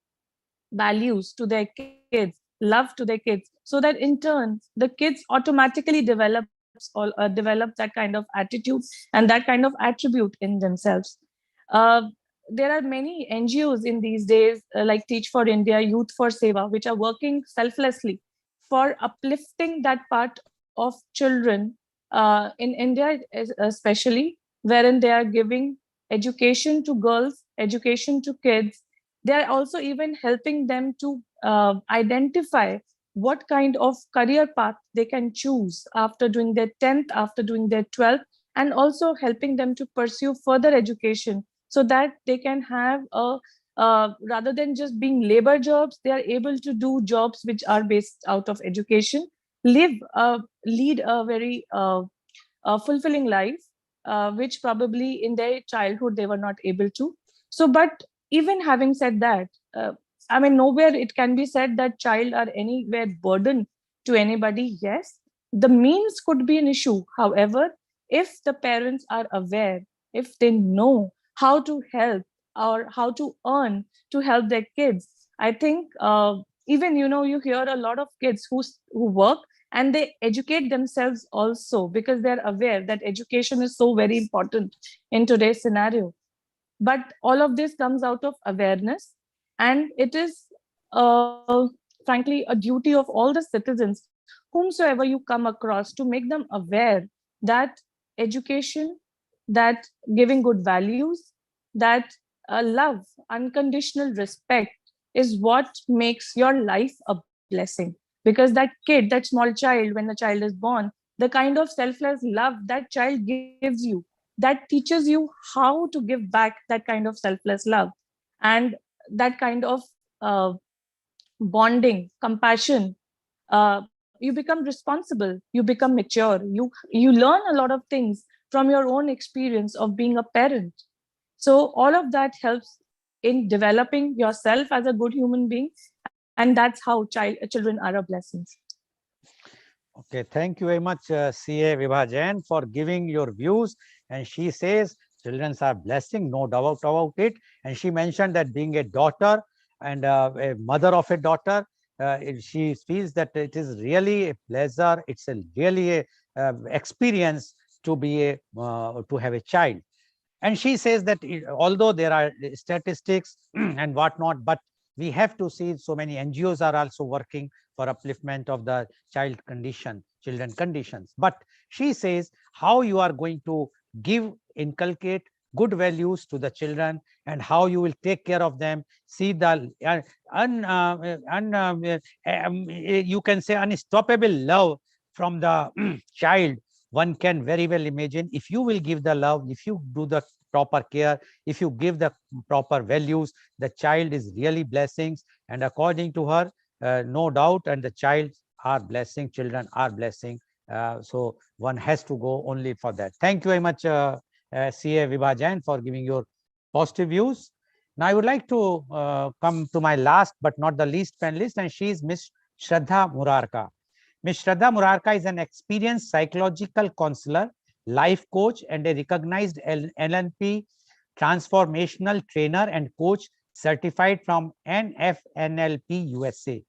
values to their kids, love to their kids, so that in turn the kids automatically develop that kind of attitude and that kind of attribute in themselves. uh, there are many NGOs in these days, like Teach for India, Youth for Seva, which are working selflessly for uplifting that part of children in India, especially, wherein they are giving education to girls, education to kids. They are also even helping them to identify what kind of career path they can choose after doing their 10th, after doing their 12th, and also helping them to pursue further education so that they can have a rather than just being labor jobs, they are able to do jobs which are based out of education, live lead a very fulfilling life, which probably in their childhood they were not able to. So, but even having said that, I mean, nowhere it can be said that child are anywhere burden to anybody. Yes, the means could be an issue. However, if the parents are aware, if they know how to help or how to earn to help their kids, I think even you hear a lot of kids who work and they educate themselves also because they're aware that education is so very important in today's scenario. But all of this comes out of awareness, and it is frankly a duty of all the citizens whomsoever you come across to make them aware that education, that giving good values, that love, unconditional respect is what makes your life a blessing. Because that kid, that small child, when the child is born, the kind of selfless love that child gives you, that teaches you how to give back that kind of selfless love, and that kind of bonding, compassion. You become responsible, you become mature, you learn a lot of things from your own experience of being a parent. So all of that helps in developing yourself as a good human being, and that's how children are a blessing. Okay, thank you very much, CA Vibha Jain, for giving your views. And she says children are blessing, no doubt about it. And she mentioned that being a daughter and a mother of a daughter, she feels that it is really a pleasure. It's a really a experience to be a to have a child. And she says that although there are statistics and whatnot, but we have to see so many NGOs are also working for upliftment of the children conditions. But she says how you are going to inculcate good values to the children and how you will take care of them, see the you can say unstoppable love from the child. One can very well imagine, if you will give the love, if you do the proper care, if you give the proper values, the child is really blessings. And according to her, no doubt, and the child are blessing, children are blessing. So one has to go only for that. Thank you very much, CA Vibha Jain, for giving your positive views. Now I would like to come to my last but not the least panelist, and she is Miss Shraddha Murarka. Ms. Shraddha Murarka is an experienced psychological counselor, life coach, and a recognized NLP transformational trainer and coach certified from NFNLP USA.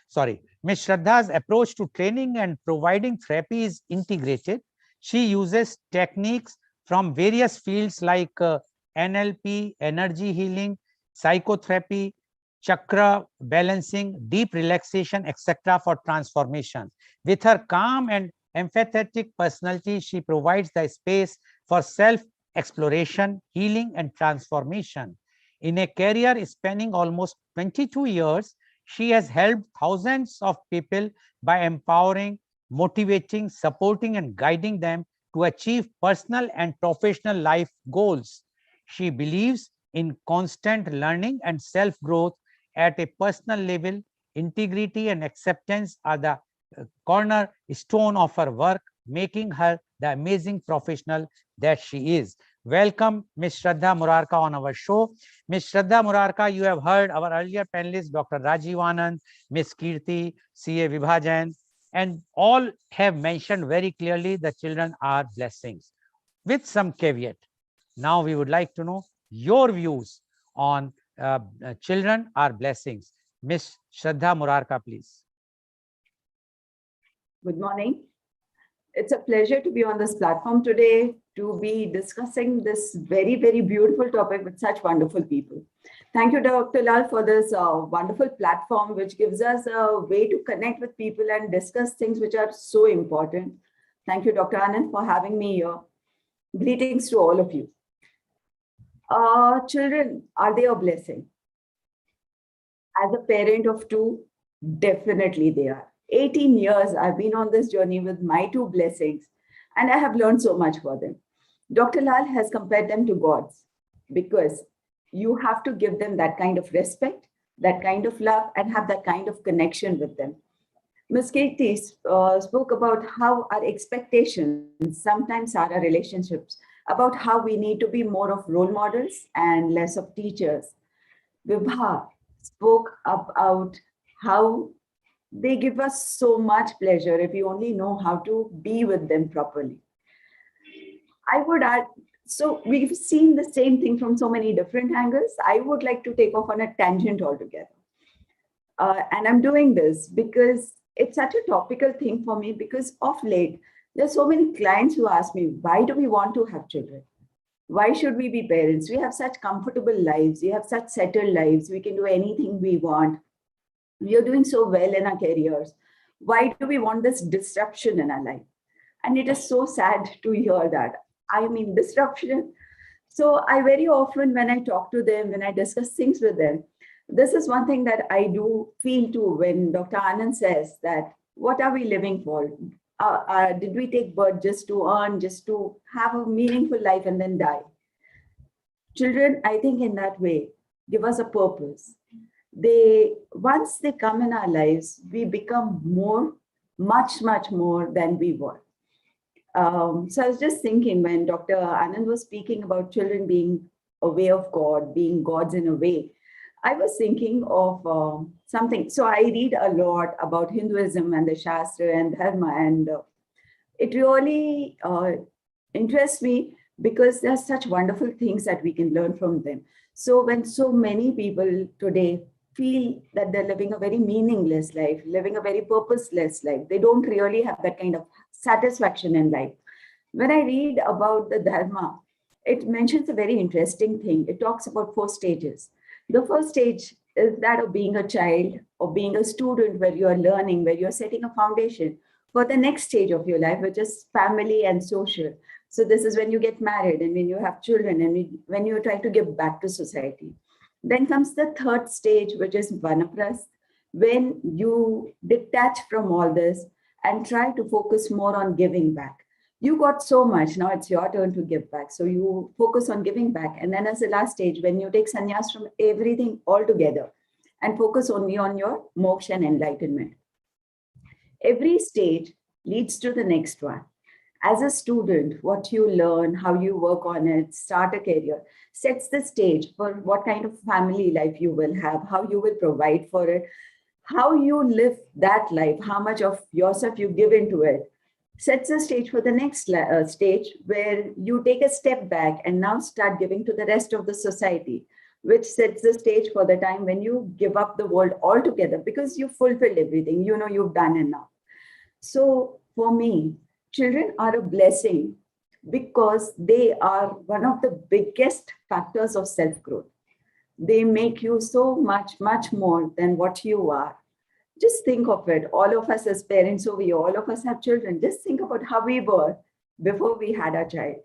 Sorry. Ms. Shraddha's approach to training and providing therapy is integrated. She uses techniques from various fields like NLP, energy healing, psychotherapy, chakra balancing, deep relaxation, etc. for transformation. With her calm and empathetic personality, she provides the space for self-exploration, healing, and transformation. In a career spanning almost 22 years, she has helped thousands of people by empowering, motivating, supporting, and guiding them to achieve personal and professional life goals. She believes in constant learning and self-growth at a personal level. Integrity and acceptance are the cornerstone of her work, making her the amazing professional that she is. welcome Ms. Shraddha Murarka on our show. Ms. Shraddha Murarka, you have heard our earlier panelists, Dr. Rajiv Anand, Ms. Kirti, C.A. Vibhajan, and all have mentioned very clearly the children are blessings with some caveat. Now we would like to know your views on children are blessings. Ms. Shraddha Murarka, please. Good morning. It's a pleasure to be on this platform today to be discussing this very, very beautiful topic with such wonderful people. Thank you, Dr. Lal, for this wonderful platform, which gives us a way to connect with people and discuss things which are so important. Thank you, Dr. Anand, for having me here. Greetings to all of you. Children, are they a blessing? As a parent of two, definitely they are. 18 years I've been on this journey with my two blessings, and I have learned so much for them. Dr. Lal has compared them to gods because you have to give them that kind of respect, that kind of love, and have that kind of connection with them. Ms. Katie spoke about how our expectations sometimes are our relationships, about how we need to be more of role models and less of teachers. Vibha spoke about how they give us so much pleasure if you only know how to be with them properly. I would add, so we've seen the same thing from so many different angles. I would like to take off on a tangent altogether. And I'm doing this because it's such a topical thing for me, because of late, there's so many clients who ask me, why do we want to have children? Why should we be parents? We have such comfortable lives. We have such settled lives. We can do anything we want. We are doing so well in our careers. Why do we want this disruption in our life? And it is so sad to hear that. I mean, disruption. So I very often, when I talk to them, when I discuss things with them, this is one thing that I do feel too when Dr. Anand says that, what are we living for? Did we take birth just to earn, just to have a meaningful life and then die? Children, I think in that way, give us a purpose. Once they come in our lives, we become more, much more than we were. So I was just thinking when Dr. Anand was speaking about children being a way of God, being gods in a way, I was thinking of something. So I read a lot about Hinduism and the Shastra and Dharma, and it really interests me because there are such wonderful things that we can learn from them. So when so many people today feel that they're living a very meaningless life, living a very purposeless life, they don't really have that kind of satisfaction in life. When I read about the Dharma, it mentions a very interesting thing. It talks about 4 stages. The first stage is that of being a child or being a student, where you are learning, where you're setting a foundation for the next stage of your life, which is family and social. So this is when you get married and when you have children and when you try to give back to society. Then comes the third stage, which is Vanaprasth, when you detach from all this and try to focus more on giving back. You got so much, now it's your turn to give back. So you focus on giving back. And then as the last stage, when you take sannyas from everything altogether and focus only on your moksha and enlightenment. Every stage leads to the next one. As a student, what you learn, how you work on it, start a career, sets the stage for what kind of family life you will have, how you will provide for it, how you live that life, how much of yourself you give into it, sets the stage for the next stage, where you take a step back and now start giving to the rest of the society, which sets the stage for the time when you give up the world altogether because you fulfilled everything, you know you've done enough. So for me, children are a blessing because they are one of the biggest factors of self-growth. They make you so much more than what you are. Just think of it. All of us as parents, all of us have children. Just think about how we were before we had our child.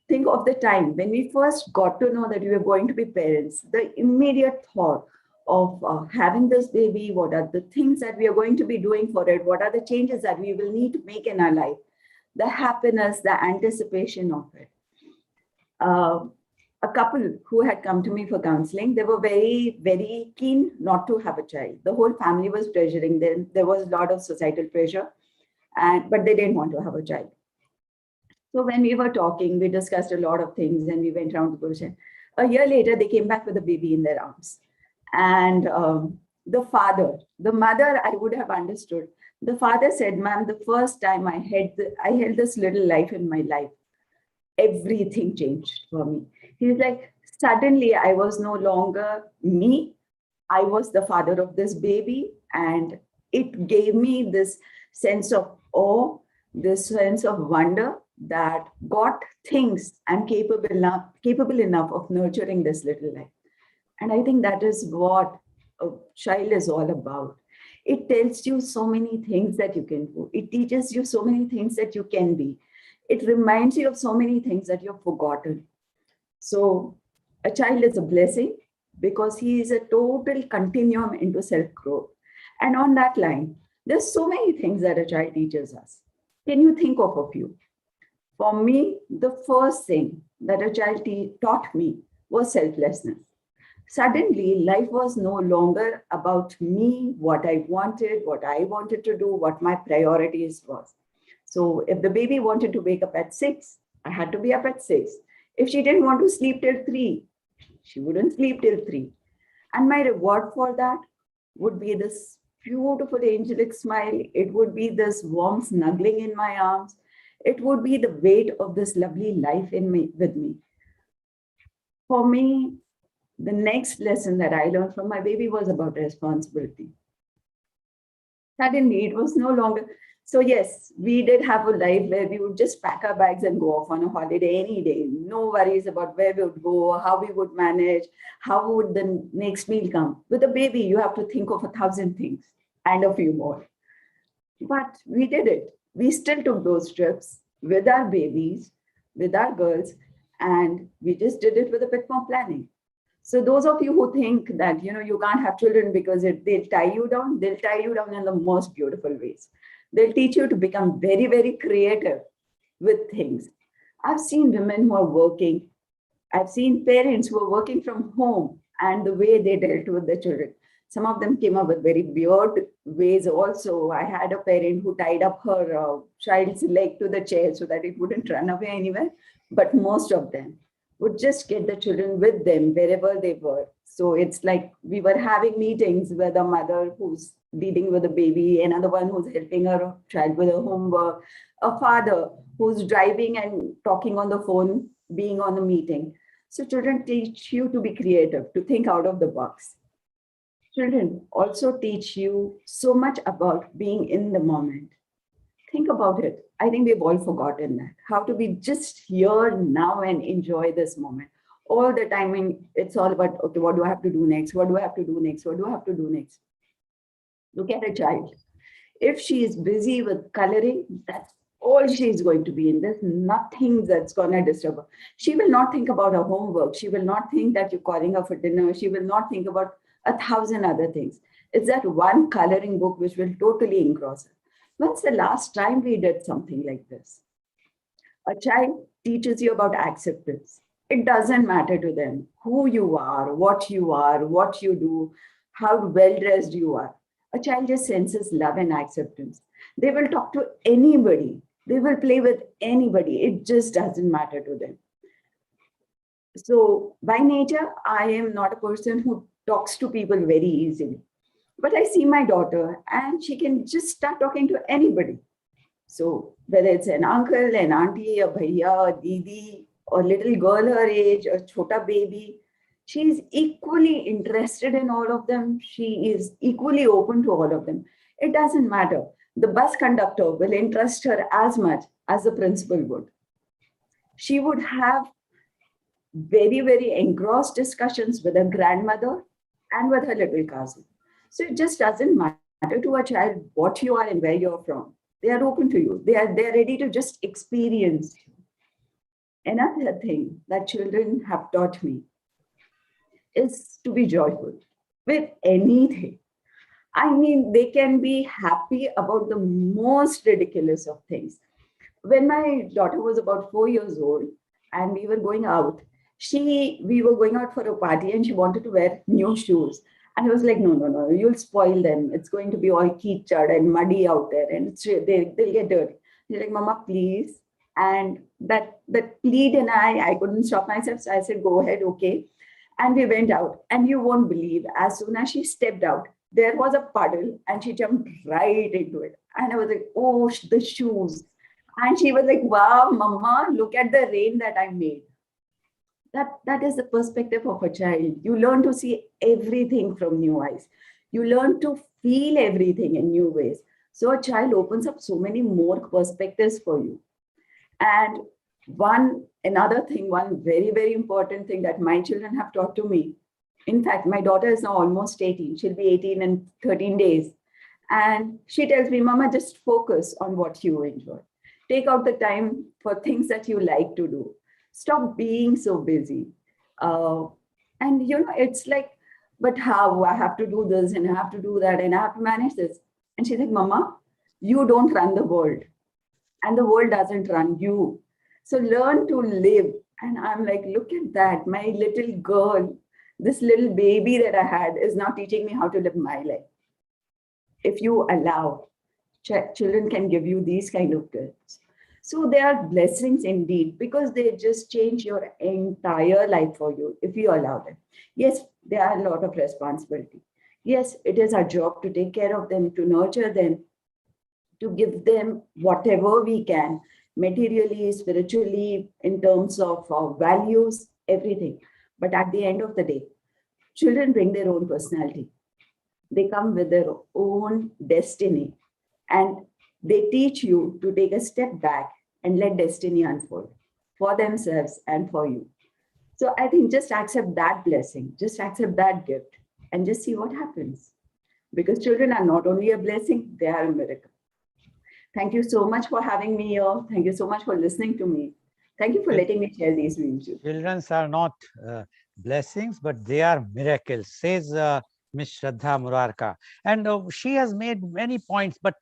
Think of the time when we first got to know that we were going to be parents, the immediate thought of having this baby, what are the things that we are going to be doing for it, what are the changes that we will need to make in our life, the happiness, the anticipation of it. A couple who had come to me for counseling, they were very, very keen not to have a child. The whole family was pressuring them. There was a lot of societal pressure, but they didn't want to have a child. So when we were talking, we discussed a lot of things and we went around the bush. And a year later, they came back with a baby in their arms. And the mother, I would have understood. The father said, ma'am, the first time I held this little life in my life, everything changed for me. He's like, suddenly I was no longer me. I was the father of this baby. And it gave me this sense of awe, this sense of wonder that God thinks I'm capable enough of nurturing this little life. And I think that is what a child is all about. It tells you so many things that you can do. It teaches you so many things that you can be. It reminds you of so many things that you've forgotten. So a child is a blessing because he is a total continuum into self-growth. And on that line, there's so many things that a child teaches us. Can you think of a few? For me, the first thing that a child taught me was selflessness. Suddenly, life was no longer about me, what I wanted to do, what my priorities was. So if the baby wanted to wake up at 6, I had to be up at 6. If she didn't want to sleep till 3, she wouldn't sleep till 3. And my reward for that would be this beautiful angelic smile. It would be this warm snuggling in my arms. It would be the weight of this lovely life with me. For me, the next lesson that I learned from my baby was about responsibility. Suddenly, it was no longer. So yes, we did have a life where we would just pack our bags and go off on a holiday any day. No worries about where we would go, how we would manage, how would the next meal come. With a baby, you have to think of 1,000 things and a few more. But we did it. We still took those trips with our babies, with our girls, and we just did it with a bit more planning. So those of you who think that you can't have children because they'll tie you down in the most beautiful ways. They'll teach you to become very, very creative with things. I've seen women who are working. I've seen parents who are working from home and the way they dealt with the children. Some of them came up with very weird ways also. I had a parent who tied up her child's leg to the chair so that it wouldn't run away anywhere. But most of them would just get the children with them wherever they were. So it's like we were having meetings with a mother who's dealing with a baby, another one who's helping her child with her homework, a father who's driving and talking on the phone, being on a meeting. So children teach you to be creative, to think out of the box. Children also teach you so much about being in the moment. Think about it. I think we've all forgotten that. How to be just here now and enjoy this moment. All the time, it's all about, okay, what do I have to do next? What do I have to do next? What do I have to do next? Look at a child. If she is busy with coloring, that's all she's going to be in. There's nothing that's going to disturb her. She will not think about her homework. She will not think that you're calling her for dinner. She will not think about 1,000 other things. It's that one coloring book which will totally engross her. When's the last time we did something like this? A child teaches you about acceptance. It doesn't matter to them who you are, what you do, how well-dressed you are. A child just senses love and acceptance. They will talk to anybody. They will play with anybody. It just doesn't matter to them. So by nature, I am not a person who talks to people very easily. But I see my daughter and she can just start talking to anybody. So whether it's an uncle, an auntie, a bhaiya, a didi, or little girl her age, a chota baby, she is equally interested in all of them. She is equally open to all of them. It doesn't matter. The bus conductor will interest her as much as the principal would. She would have very, very engrossed discussions with her grandmother and with her little cousin. So it just doesn't matter to a child what you are and where you're from. They are open to you. They are ready to just experience you. Another thing that children have taught me is to be joyful with anything. I mean, they can be happy about the most ridiculous of things. When my daughter was about 4 years old and we were going out, we were going out for a party and she wanted to wear new shoes. And I was like, no, you'll spoil them. It's going to be all kichad and muddy out there and they'll get dirty. She's like, Mama, please, And that plead, and I couldn't stop myself. So I said, go ahead, okay. And we went out. And you won't believe, as soon as she stepped out, there was a puddle and she jumped right into it. And I was like, oh, the shoes. And she was like, wow, mama, look at the rain that I made. That is the perspective of a child. You learn to see everything from new eyes. You learn to feel everything in new ways. So a child opens up so many more perspectives for you. And another thing, one very, very important thing that my children have taught to me. In fact, my daughter is now almost 18. She'll be 18 in 13 days. And she tells me, Mama, just focus on what you enjoy. Take out the time for things that you like to do. Stop being so busy. And it's like, but how? I have to do this and I have to do that and I have to manage this. And she's like, Mama, you don't run the world and the world doesn't run you. So learn to live. And I'm like, look at that. My little girl, this little baby that I had is now teaching me how to live my life. If you allow, children can give you these kind of gifts. So they are blessings indeed, because they just change your entire life for you if you allow them. Yes, there are a lot of responsibility. Yes, it is our job to take care of them, to nurture them, to give them whatever we can, materially, spiritually, in terms of values, everything. But at the end of the day, children bring their own personality. They come with their own destiny. And they teach you to take a step back and let destiny unfold for themselves and for you. So I think just accept that blessing, just accept that gift, and just see what happens. Because children are not only a blessing, they are a miracle. Thank you so much for having me here. Thank you so much for listening to me. Thank you for letting me share these views. Children are not blessings, but they are miracles, says Ms. Shraddha Murarka. And she has made many points, but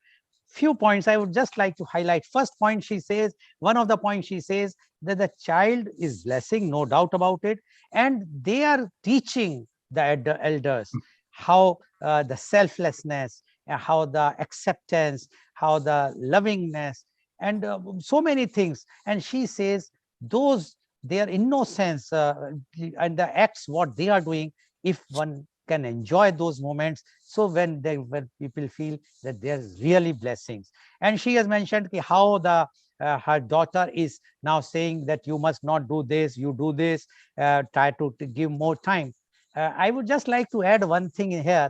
few points I would just like to highlight. First point, she says, one of the points she says that the child is blessing, no doubt about it. And they are teaching the elders how the selflessness, how the acceptance, how the lovingness, and so many things. And she says those, their innocence and the acts, what they are doing, if one can enjoy those moments, so when people feel that there's really blessings. And she has mentioned how the her daughter is now saying that you must not do this, you do this, try to give more time. I would just like to add one thing in here.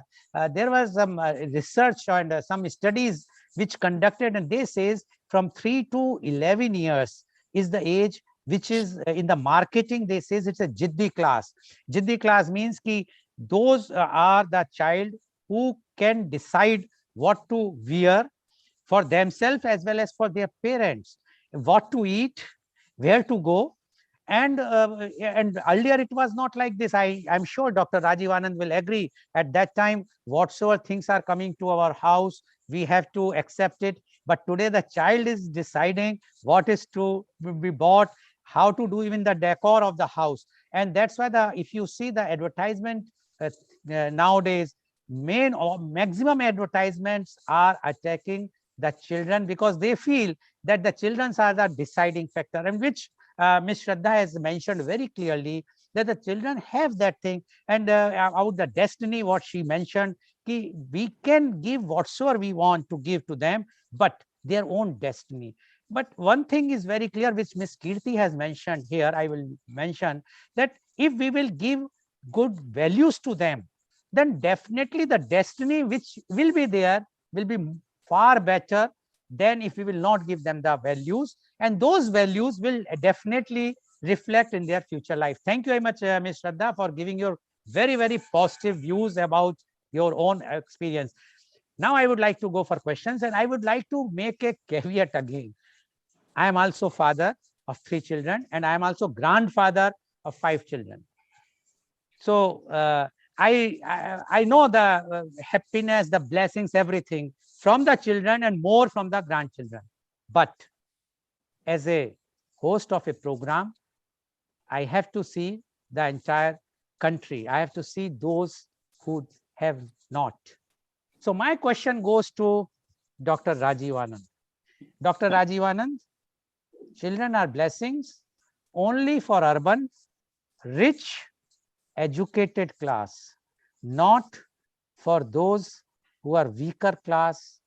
There was some research and some studies which conducted, and they says from 3 to 11 years is the age which is in the marketing, they says it's a jiddi class. Jiddi class means ki those are the child who can decide what to wear for themselves as well as for their parents, what to eat, where to go. And earlier it was not like this. I'm sure Dr. Rajiv Anand will agree. At that time, whatsoever things are coming to our house, we have to accept it. But today the child is deciding what is to be bought, how to do even the decor of the house. And that's why if you see the advertisement nowadays, main or maximum advertisements are attacking the children, because they feel that the children are the deciding factor, and which Ms. Shraddha has mentioned very clearly, that the children have that thing. And about the destiny, what she mentioned, we can give whatsoever we want to give to them, but their own destiny. But one thing is very clear, which Ms. Kirti has mentioned here, I will mention, that if we will give good values to them, then definitely the destiny which will be there will be far better than if we will not give them the values. And those values will definitely reflect in their future life. Thank you very much, Ms. Shraddha, for giving your very, very positive views about your own experience. Now I would like to go for questions, and I would like to make a caveat again. I am also father of 3 children, and I am also grandfather of 5 children. So I know the happiness, the blessings, everything from the children and more from the grandchildren. But as a host of a program, I have to see the entire country. I have to see those who have not. So my question goes to Dr. Rajiv Anand. Dr. Rajiv Anand, Children are blessings only for urban, rich, educated class, not for those who are weaker class,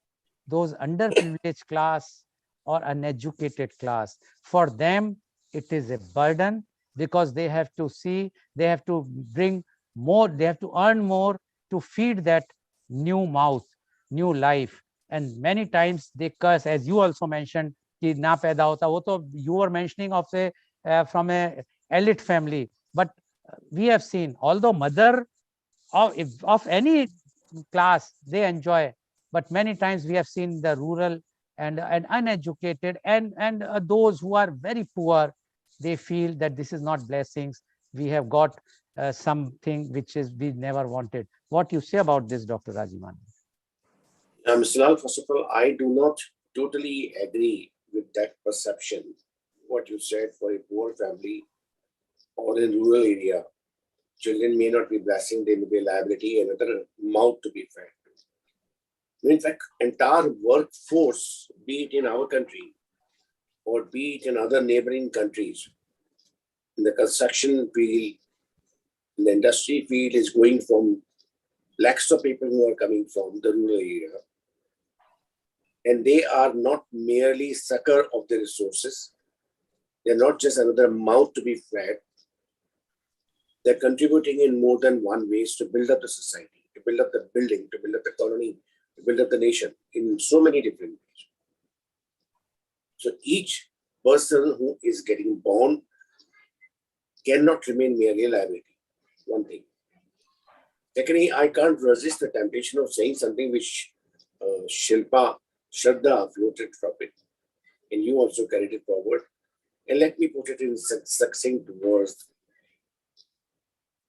those underprivileged class or uneducated class. For them, it is a burden because they have to see, they have to bring more, they have to earn more to feed that new mouth, new life. And many times they curse, as you also mentioned, कि ना पैदा होता, वो तो you were mentioning of a from a elite family. But we have seen, although mother of any class, they enjoy, but many times we have seen the rural and uneducated and those who are very poor, they feel that this is not blessings. We have got something which is we never wanted. What you say about this, Dr. Rajivan? Mr. Lal, first of all, I do not totally agree with that perception. What you said, for a poor family or in rural area, children may not be blessing, they may be a liability, another mouth to be fed. In fact, entire workforce, be it in our country or be it in other neighboring countries, in the construction field, in the industry field, is going from lakhs of people who are coming from the rural area. And they are not merely sucker of the resources. They're not just another mouth to be fed. They're contributing in more than one ways to build up the society, to build up the building, to build up the colony, to build up the nation in so many different ways. So each person who is getting born cannot remain merely a liability. One thing. Secondly, I can't resist the temptation of saying something which Shilpa Shraddha floated from it, and you also carried it forward. And let me put it in succinct words.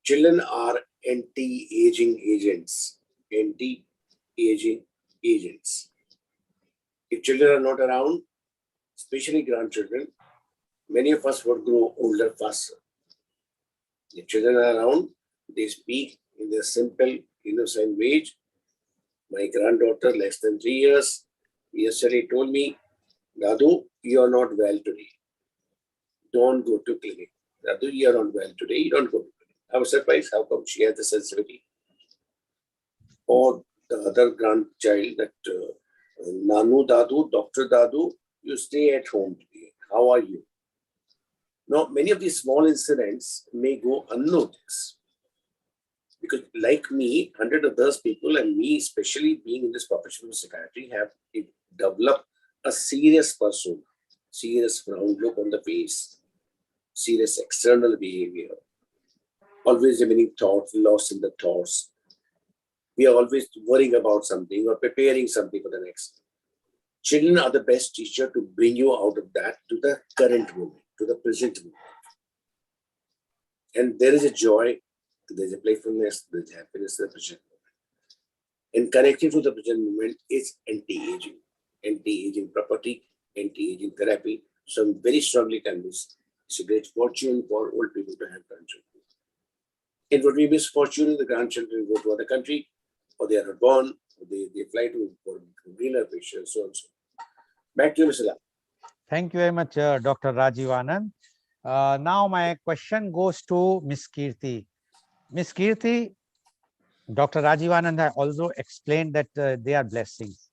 Children are anti-aging agents. Anti-aging agents. If children are not around, especially grandchildren, many of us would grow older faster. If children are around, they speak in their simple, innocent ways. My granddaughter, less than 3 years, yesterday told me, Dadu, you are not well today. Don't go to clinic. Dadu, you are not well today. You don't go to clinic. I was surprised how come she had the sensitivity. Or the other grandchild that Nanu Dadu, Dr. Dadu, you stay at home today. How are you? Now, many of these small incidents may go unnoticed. Because like me, 100 of those people and me, especially being in this profession of psychiatry, have developed a serious persona, serious frown look on the face, serious external behavior, always remaining thoughts, lost in the thoughts. We are always worrying about something or preparing something for the next. Children are the best teacher to bring you out of that to the current moment, to the present moment. And there is a joy, there's a playfulness, there's happiness in the present moment. And connected to the present moment is anti-aging property, anti-aging therapy. So I'm very strongly convinced it's a great fortune for old people to have grandchildren. It would be misfortune the grandchildren go to other country, or they are not born, or they fly to for greener pictures, so and so. Back to you, Mr. Lal. Thank you very much, Dr. Rajiv Anand. Now my question goes to Ms. Kirti. Ms. Kirti, Dr. Rajiv Anand has also explained that they are blessings.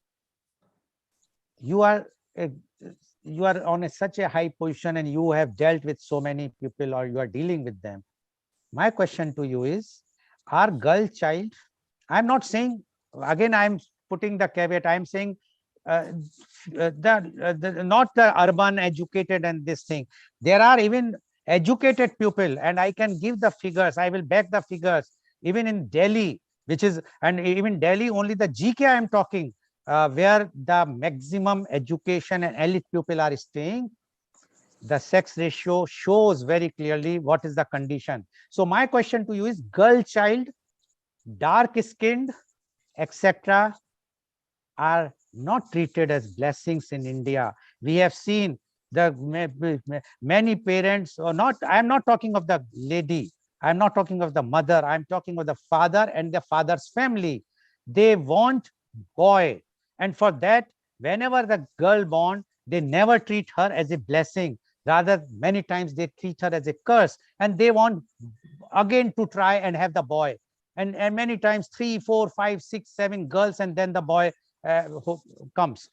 You are on such a high position and you have dealt with so many people or you are dealing with them. My question to you is, our girl child, I'm not saying, again, I'm putting the caveat, I'm saying not the urban educated and this thing. There are even educated people, and I can give the figures, I will back the figures, even in Delhi, which is, and even Delhi, only the GK I am talking, where the maximum education and elite people are staying, the sex ratio shows very clearly what is the condition. So my question to you is, girl child, dark skinned, etc., are not treated as blessings in India. We have seen the many parents, or not, I am not talking of the lady, I am not talking of the mother, I am talking of the father and the father's family. They want boy, and for that, whenever the girl born, They never treat her as a blessing. Rather, many times they treat her as a curse, and they want again to try and have the boy. And many times 3, 4, 5, 6, 7 girls, and then the boy who comes.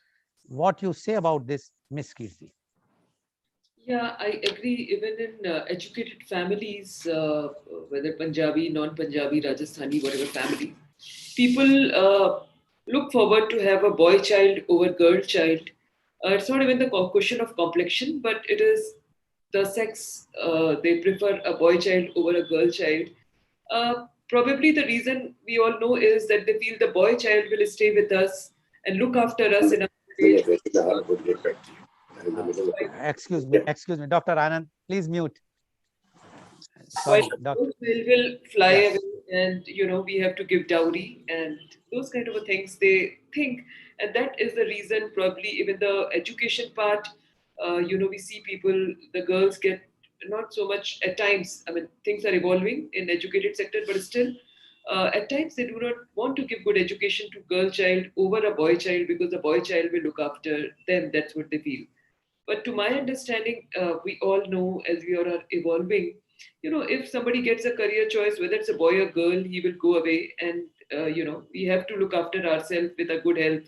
What you say about this, Miss Kirti? Yeah, I agree. Even in educated families, whether Punjabi, non-Punjabi, Rajasthani, whatever family, people look forward to have a boy child over girl child. It's not even the question of complexion, but it is the sex. They prefer a boy child over a girl child. Probably the reason we all know is that they feel the boy child will stay with us and look after us in our age. Excuse me, Dr. Anand, please mute. While Sorry, the doctor. girls will fly Yes. away, and we have to give dowry and those kind of things they think, and that is the reason. Probably even the education part, we see people, the girls get not so much at times. I mean, things are evolving in educated sector, but still, at times they do not want to give good education to girl child over a boy child because the boy child will look after them. That's what they feel. But to my understanding, we all know as we are evolving, if somebody gets a career choice, whether it's a boy or girl, he will go away. And, we have to look after ourselves with a good health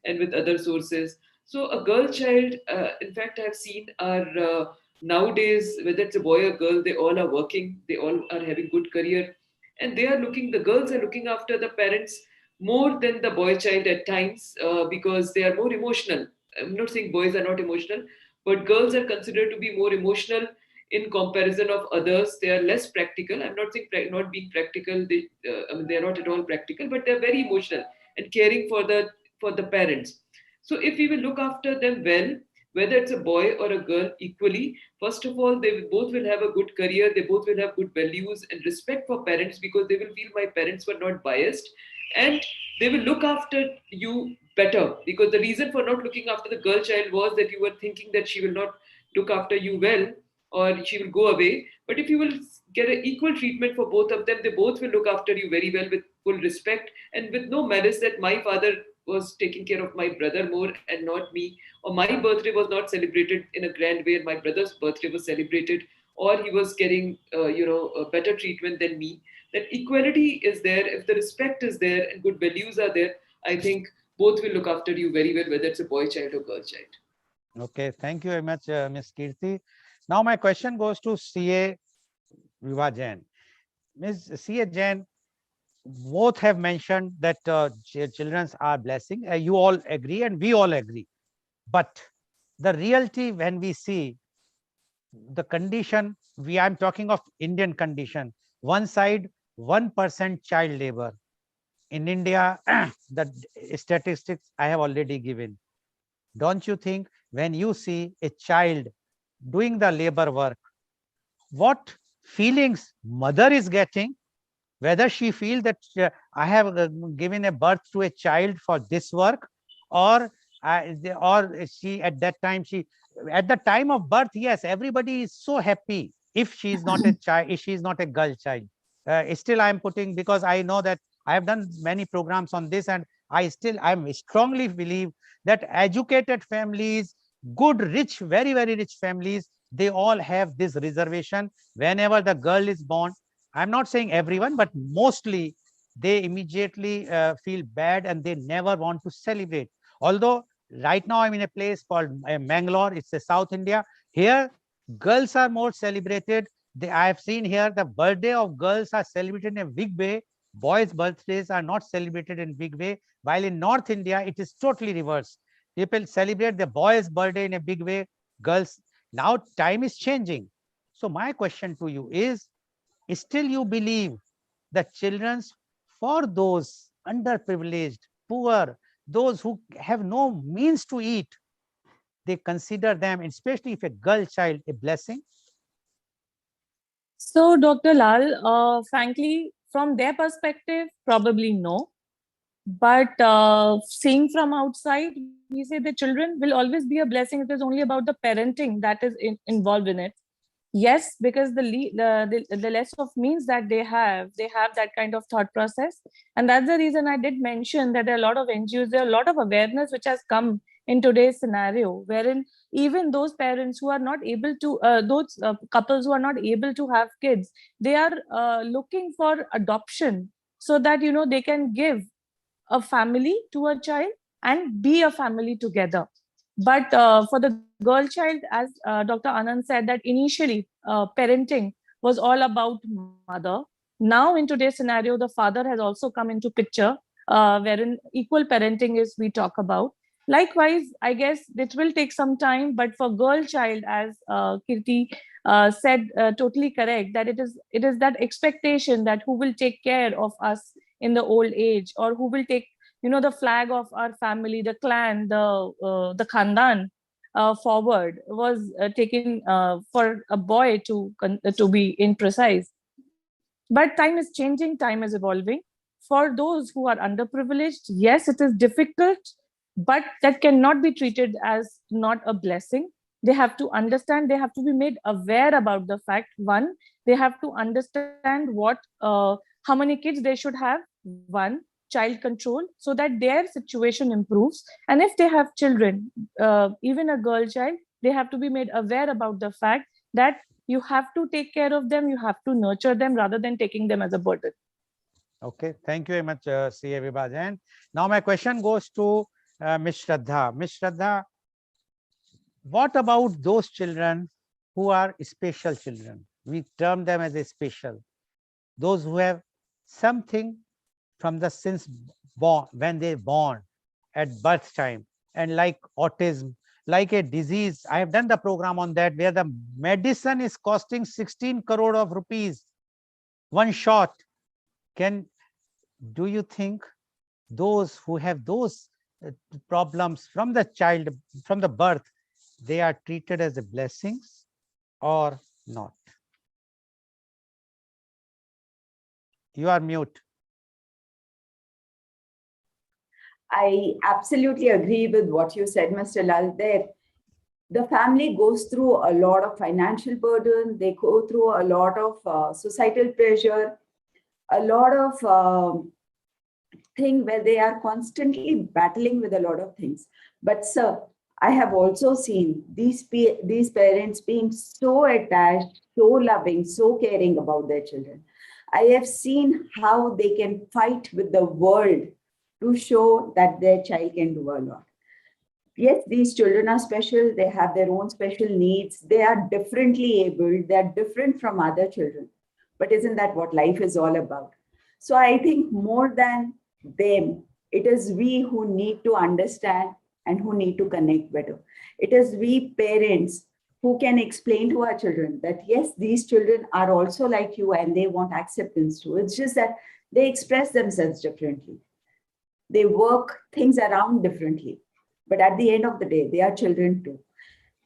and with other sources. So a girl child, in fact, I've seen are nowadays, whether it's a boy or girl, they all are working, they all are having good career. And the girls are looking after the parents more than the boy child at times because they are more emotional. I'm not saying boys are not emotional, but girls are considered to be more emotional in comparison of others. They are less practical. I'm not saying not being practical. I mean, they are not at all practical, but they're very emotional and caring for the parents. So if we will look after them well, whether it's a boy or a girl equally, first of all, both will have a good career. They both will have good values and respect for parents because they will feel my parents were not biased, and they will look after you better, because the reason for not looking after the girl child was that you were thinking that she will not look after you well or she will go away. But if you will get an equal treatment for both of them, they both will look after you very well with full respect and with no malice that my father was taking care of my brother more and not me, or my birthday was not celebrated in a grand way and my brother's birthday was celebrated, or he was getting a better treatment than me. That equality is there, if the respect is there and good values are there, I think both will look after you very well, whether it's a boy child or girl child. Okay, thank you very much, Ms. Kirti. Now my question goes to CA Viva Jain. Ms. CA Jain, both have mentioned that children are blessing. You all agree and we all agree. But the reality, when we see the condition, I'm talking of Indian condition. One side, 1% child labor. In India, the statistics I have already given. Don't you think when you see a child doing the labor work, what feelings mother is getting, whether she feels that I have given a birth to a child for this work, or she at that time, at the time of birth, yes, everybody is so happy if she is not a child, if she is not a girl child. Still I am putting, because I know that I have done many programs on this, and I strongly believe that educated families, good, rich, very, very rich families, they all have this reservation. Whenever the girl is born, I'm not saying everyone, but mostly they immediately feel bad and they never want to celebrate. Although right now I'm in a place called Mangalore, it's a South India. Here, girls are more celebrated. I have seen here the birthday of girls are celebrated in a big way. Boys' birthdays are not celebrated in big way. While in North India, it is totally reversed. People celebrate the boys' birthday in a big way. Girls, now time is changing. So my question to you is, still you believe that children's, for those underprivileged, poor, those who have no means to eat, they consider them, especially if a girl child, a blessing? So, Dr. Lal, frankly, from their perspective, probably no. But seeing from outside, we say the children will always be a blessing. It is only about the parenting that is involved in it. Yes, because the less of means that they have that kind of thought process. And that's the reason I did mention that there are a lot of NGOs, there are a lot of awareness which has come in today's scenario, wherein even those parents who are not able to, those couples who are not able to have kids, they are looking for adoption so that, you know, they can give a family to a child and be a family together. But for the girl child, as Dr. Anand said, that initially parenting was all about mother. Now in today's scenario, the father has also come into picture, wherein equal parenting is we talk about. Likewise, I guess it will take some time, but for girl child, as Kirti said, totally correct, that it is that expectation that who will take care of us in the old age, or who will take, you know, the flag of our family, the clan, the khandan forward, was taken for a boy to be in precise. But time is changing, time is evolving. For those who are underprivileged, yes, it is difficult, but that cannot be treated as not a blessing. They have to understand, they have to be made aware about the fact, one, they have to understand how many kids they should have, one, child control, so that their situation improves. And if they have children, even a girl child, they have to be made aware about the fact that you have to take care of them, you have to nurture them rather than taking them as a burden. Okay, thank you very much, C. Vibajan. Now my question goes to Ms. Shraddha. Ms. Shraddha, what about those children who are special children? We term them as a special. Those who have something from the since born, when they born at birth time, and like autism, like a disease. I have done the program on that, where the medicine is costing 16 crore of rupees, one shot. Do you think those who have those problems from the child, from the birth, they are treated as a blessings or not? You are mute. I absolutely agree with what you said, Mr. Lal, there. The family goes through a lot of financial burden. They go through a lot of societal pressure, a lot of thing where they are constantly battling with a lot of things. But sir, I have also seen these parents being so attached, so loving, so caring about their children. I have seen how they can fight with the world to show that their child can do a lot. Yes, these children are special. They have their own special needs. They are differently abled. They are different from other children. But isn't that what life is all about? So I think more than them, it is we who need to understand and who need to connect better. It is we parents who can explain to our children that, yes, these children are also like you and they want acceptance too. It's just that they express themselves differently. They work things around differently. But at the end of the day, they are children too.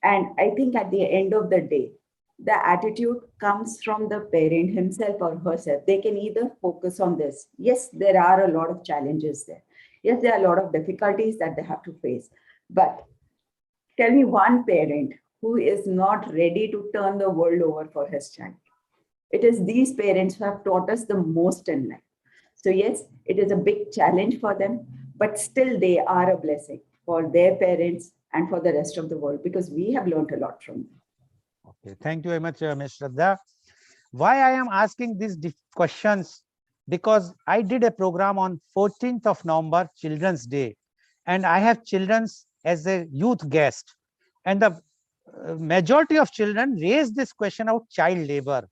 And I think at the end of the day, the attitude comes from the parent himself or herself. They can either focus on this. Yes, there are a lot of challenges there. Yes, there are a lot of difficulties that they have to face. But tell me one parent who is not ready to turn the world over for his child. It is these parents who have taught us the most in life. So yes, it is a big challenge for them, but still they are a blessing for their parents and for the rest of the world, because we have learned a lot from them. Okay, thank you very much, Ms. Shraddha. Why I am asking these questions? Because I did a program on 14th of November, Children's Day, and I have children as a youth guest. And the majority of children raised this question of child labor.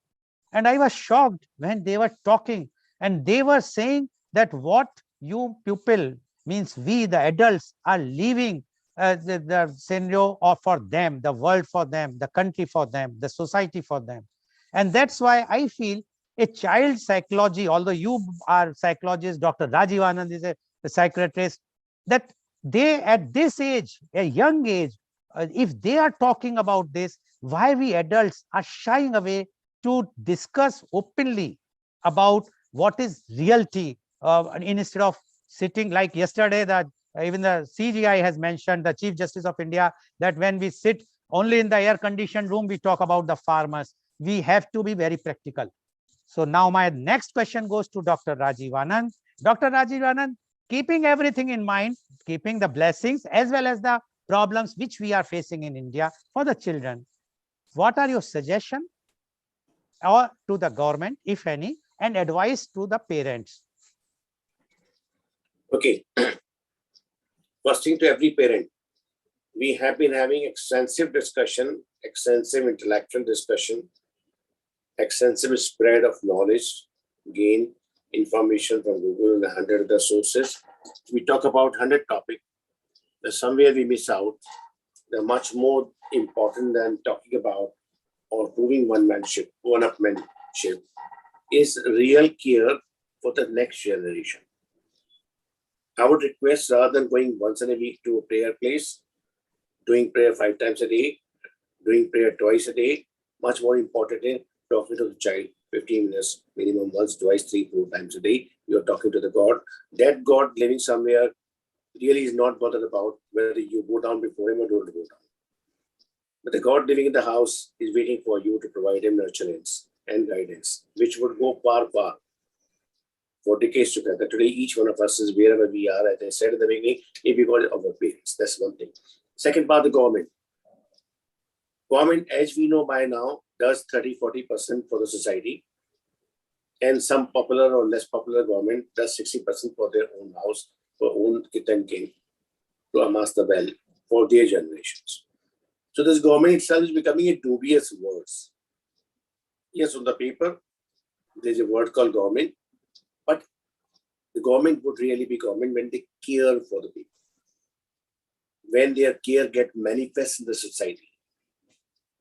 And I was shocked when they were talking, and they were saying that what you people, means we, the adults, are leaving the scenario of for them, the world for them, the country for them, the society for them. And that's why I feel a child psychology, although you are psychologist, Dr. Rajiv Anand is a psychiatrist, that they at this age, a young age, if they are talking about this, why we adults are shying away to discuss openly about what is reality, instead of sitting like yesterday, that even the CGI has mentioned, the Chief Justice of India, that when we sit only in the air conditioned room, we talk about the farmers. We have to be very practical. So now my next question goes to Dr. Rajiv Anand. Dr. Rajiv Anand, keeping everything in mind, keeping the blessings as well as the problems which we are facing in India for the children. What are your suggestions or to the government, if any, and advice to the parents? Okay. First thing, to every parent, we have been having extensive discussion, extensive intellectual discussion, extensive spread of knowledge, gain information from Google and 100 other sources. We talk about 100 topics. Somewhere we miss out. They're much more important than talking about or proving one-upmanship is real care for the next generation. I would request, rather than going once in a week to a prayer place, doing prayer 5 times a day, doing prayer twice a day, much more important is talking to the child 15 minutes, minimum once, twice, 3, 4 times a day. You're talking to the God. That God living somewhere really is not bothered about whether you go down before him or don't go down. But the God living in the house is waiting for you to provide him nurturance and guidance, which would go far, far for decades together. Today, each one of us is wherever we are, as I said at the beginning, if we got our parents. That's one thing. Second part, the government. Government, as we know by now, does 30-40% for the society. And some popular or less popular government does 60% for their own house, for own kith and kin, to amass the wealth for their generations. So this government itself is becoming a dubious word. Yes, on the paper, there's a word called government, but the government would really be government when they care for the people. When their care get manifest in the society.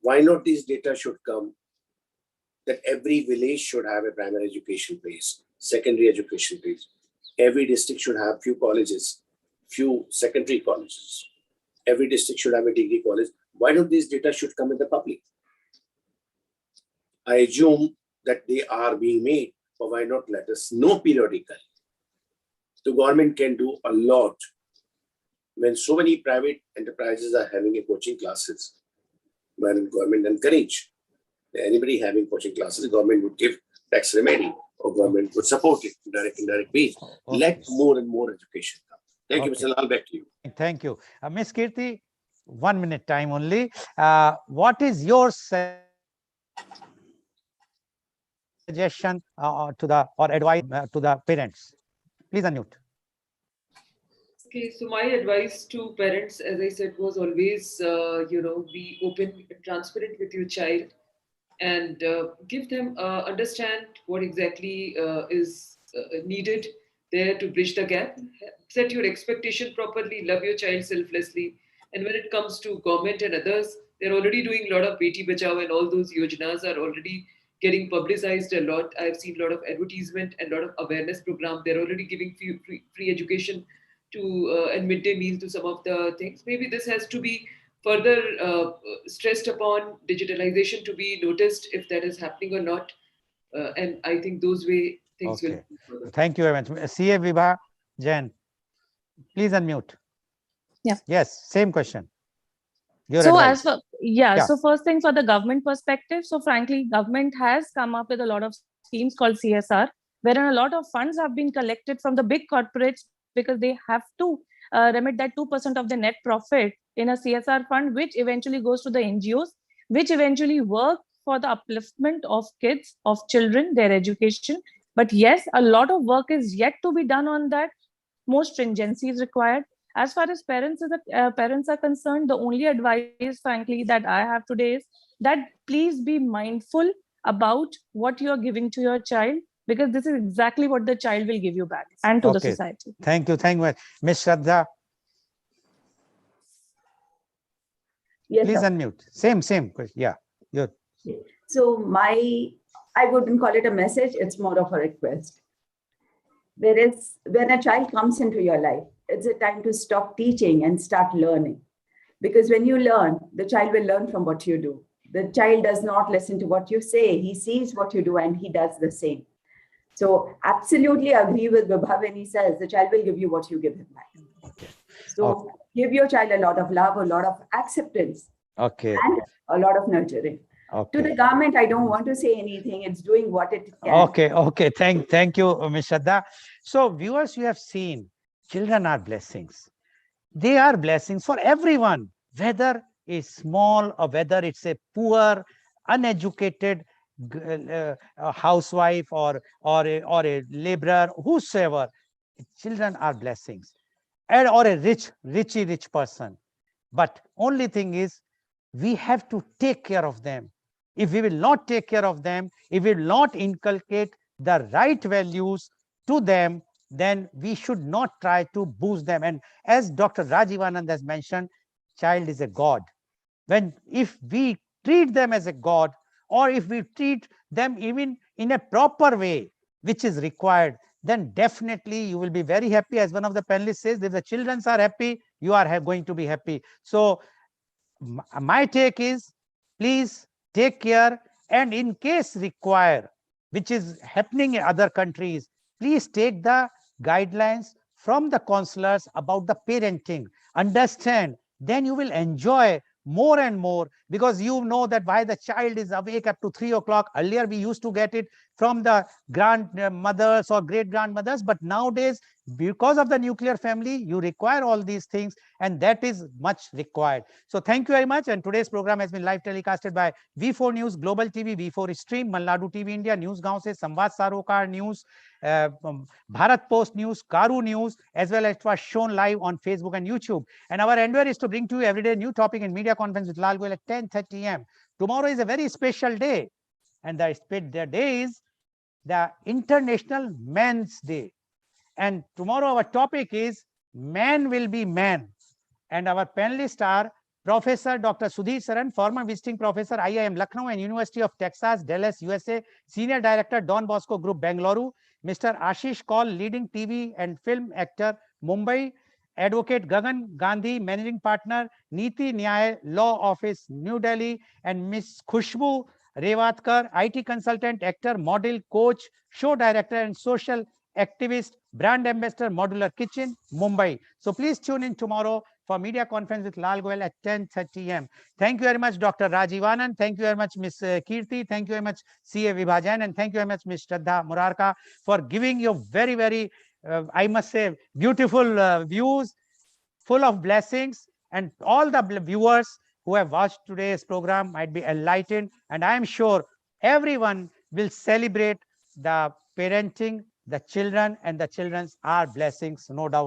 Why not these data should come that every village should have a primary education place, secondary education place. Every district should have few colleges, few secondary colleges. Every district should have a degree college. Why don't these data should come in the public? I assume that they are being made, but why not let us know periodically? The government can do a lot when so many private enterprises are having a coaching classes. When government encourage anybody having coaching classes, the government would give tax remedy or government would support it direct indirect ways. Okay. Let more and more education come. Thank you, Mr. Lal. Back to you. Thank you. Ms. Kirti, 1 minute time only. What is your suggestion to the or advice to the parents? Please unmute. Okay, so my advice to parents, as I said, was always, be open, transparent with your child, and give them understand what exactly is needed there to bridge the gap. Set your expectation properly. Love your child selflessly. And when it comes to government and others, they're already doing a lot of Beti Bachao, and all those yojanas are already getting publicized a lot. I've seen a lot of advertisement and a lot of awareness program. They're already giving free education to and midday meal to some of the things. Maybe this has to be further stressed upon, digitalization to be noticed if that is happening or not. And I think those way things will. Thank you very much. CA Vibha Jain, please unmute. Yeah. Yes, same question. Your So advice. as for so first thing, for the government perspective, so frankly, government has come up with a lot of schemes called CSR, wherein a lot of funds have been collected from the big corporates because they have to remit that 2% of the net profit in a CSR fund, which eventually goes to the NGOs, which eventually work for the upliftment of kids, of children, their education. But yes, a lot of work is yet to be done on that. More stringency is required. As far as parents are concerned, the only advice, frankly, that I have today is that please be mindful about what you are giving to your child, because this is exactly what the child will give you back and to the society. Thank you. Thank you. Ms. Shraddha, Yes, please sir. unmute. Same question. Yeah. So I wouldn't call it a message, it's more of a request. When a child comes into your life, it's a time to stop teaching and start learning. Because when you learn, the child will learn from what you do. The child does not listen to what you say. He sees what you do and he does the same. So absolutely agree with Vibha when he says the child will give you what you give him back. Okay. So give your child a lot of love, a lot of acceptance, and a lot of nurturing. To the government, I don't want to say anything. It's doing what it can. Okay. Thank you, Ms. Shraddha. So viewers, you have seen children are blessings. They are blessings for everyone, whether it's small or whether it's a poor, uneducated a housewife or a laborer, whosoever. Children are blessings, and or a rich person. But only thing is, we have to take care of them. If we will not take care of them, if we will not inculcate the right values to them, then we should not try to boost them. And as Dr. Rajivanand has mentioned, child is a god. When if we treat them as a god, or if we treat them even in a proper way, which is required, then definitely you will be very happy. As one of the panelists says, if the children are happy, you are going to be happy. So my take is, please take care, and in case require, which is happening in other countries, please take the guidelines from the counselors about the parenting. Understand, then you will enjoy more and more, because you know that why the child is awake up to 3 o'clock. Earlier we used to get it from the grandmothers or great grandmothers, but nowadays, because of the nuclear family, you require all these things, and that is much required. So thank you very much. And today's program has been live telecasted by V4 News, Global TV, V4 Stream, Malnadu TV India, News Gaon se, Samvad Sarokar News, Bharat Post News, Karu News, as well as it was shown live on Facebook and YouTube. And our endeavor is to bring to you every day new topic in media conference with Lal Goel at 10:30 a.m. Tomorrow is a very special day, and the day is the International Men's Day. And tomorrow our topic is Man Will Be Man. And our panelists are Professor Dr. Sudhir Saran, former visiting professor, IIM Lucknow and University of Texas, Dallas, USA, Senior Director, Don Bosco Group, Bengaluru, Mr. Ashish Kaul, leading TV and film actor, Mumbai, Advocate Gagan Gandhi, Managing Partner, Niti Nyay Law Office, New Delhi, and Ms. Khushbu Revatkar, IT consultant, actor, model, coach, show director, and social activist, brand ambassador, Modular Kitchen, Mumbai. So please tune in tomorrow for media conference with Lal Goel at 10:30 a.m. Thank you very much, Dr. Rajivanand. Thank you very much, Ms. Kirti. Thank you very much, CA Vibhajan. And thank you very much, Ms. Shraddha Murarka, for giving your very, very, I must say, beautiful views, full of blessings. And all the viewers who have watched today's program might be enlightened. And I am sure everyone will celebrate the parenting, the children, and the children's are blessings, no doubt.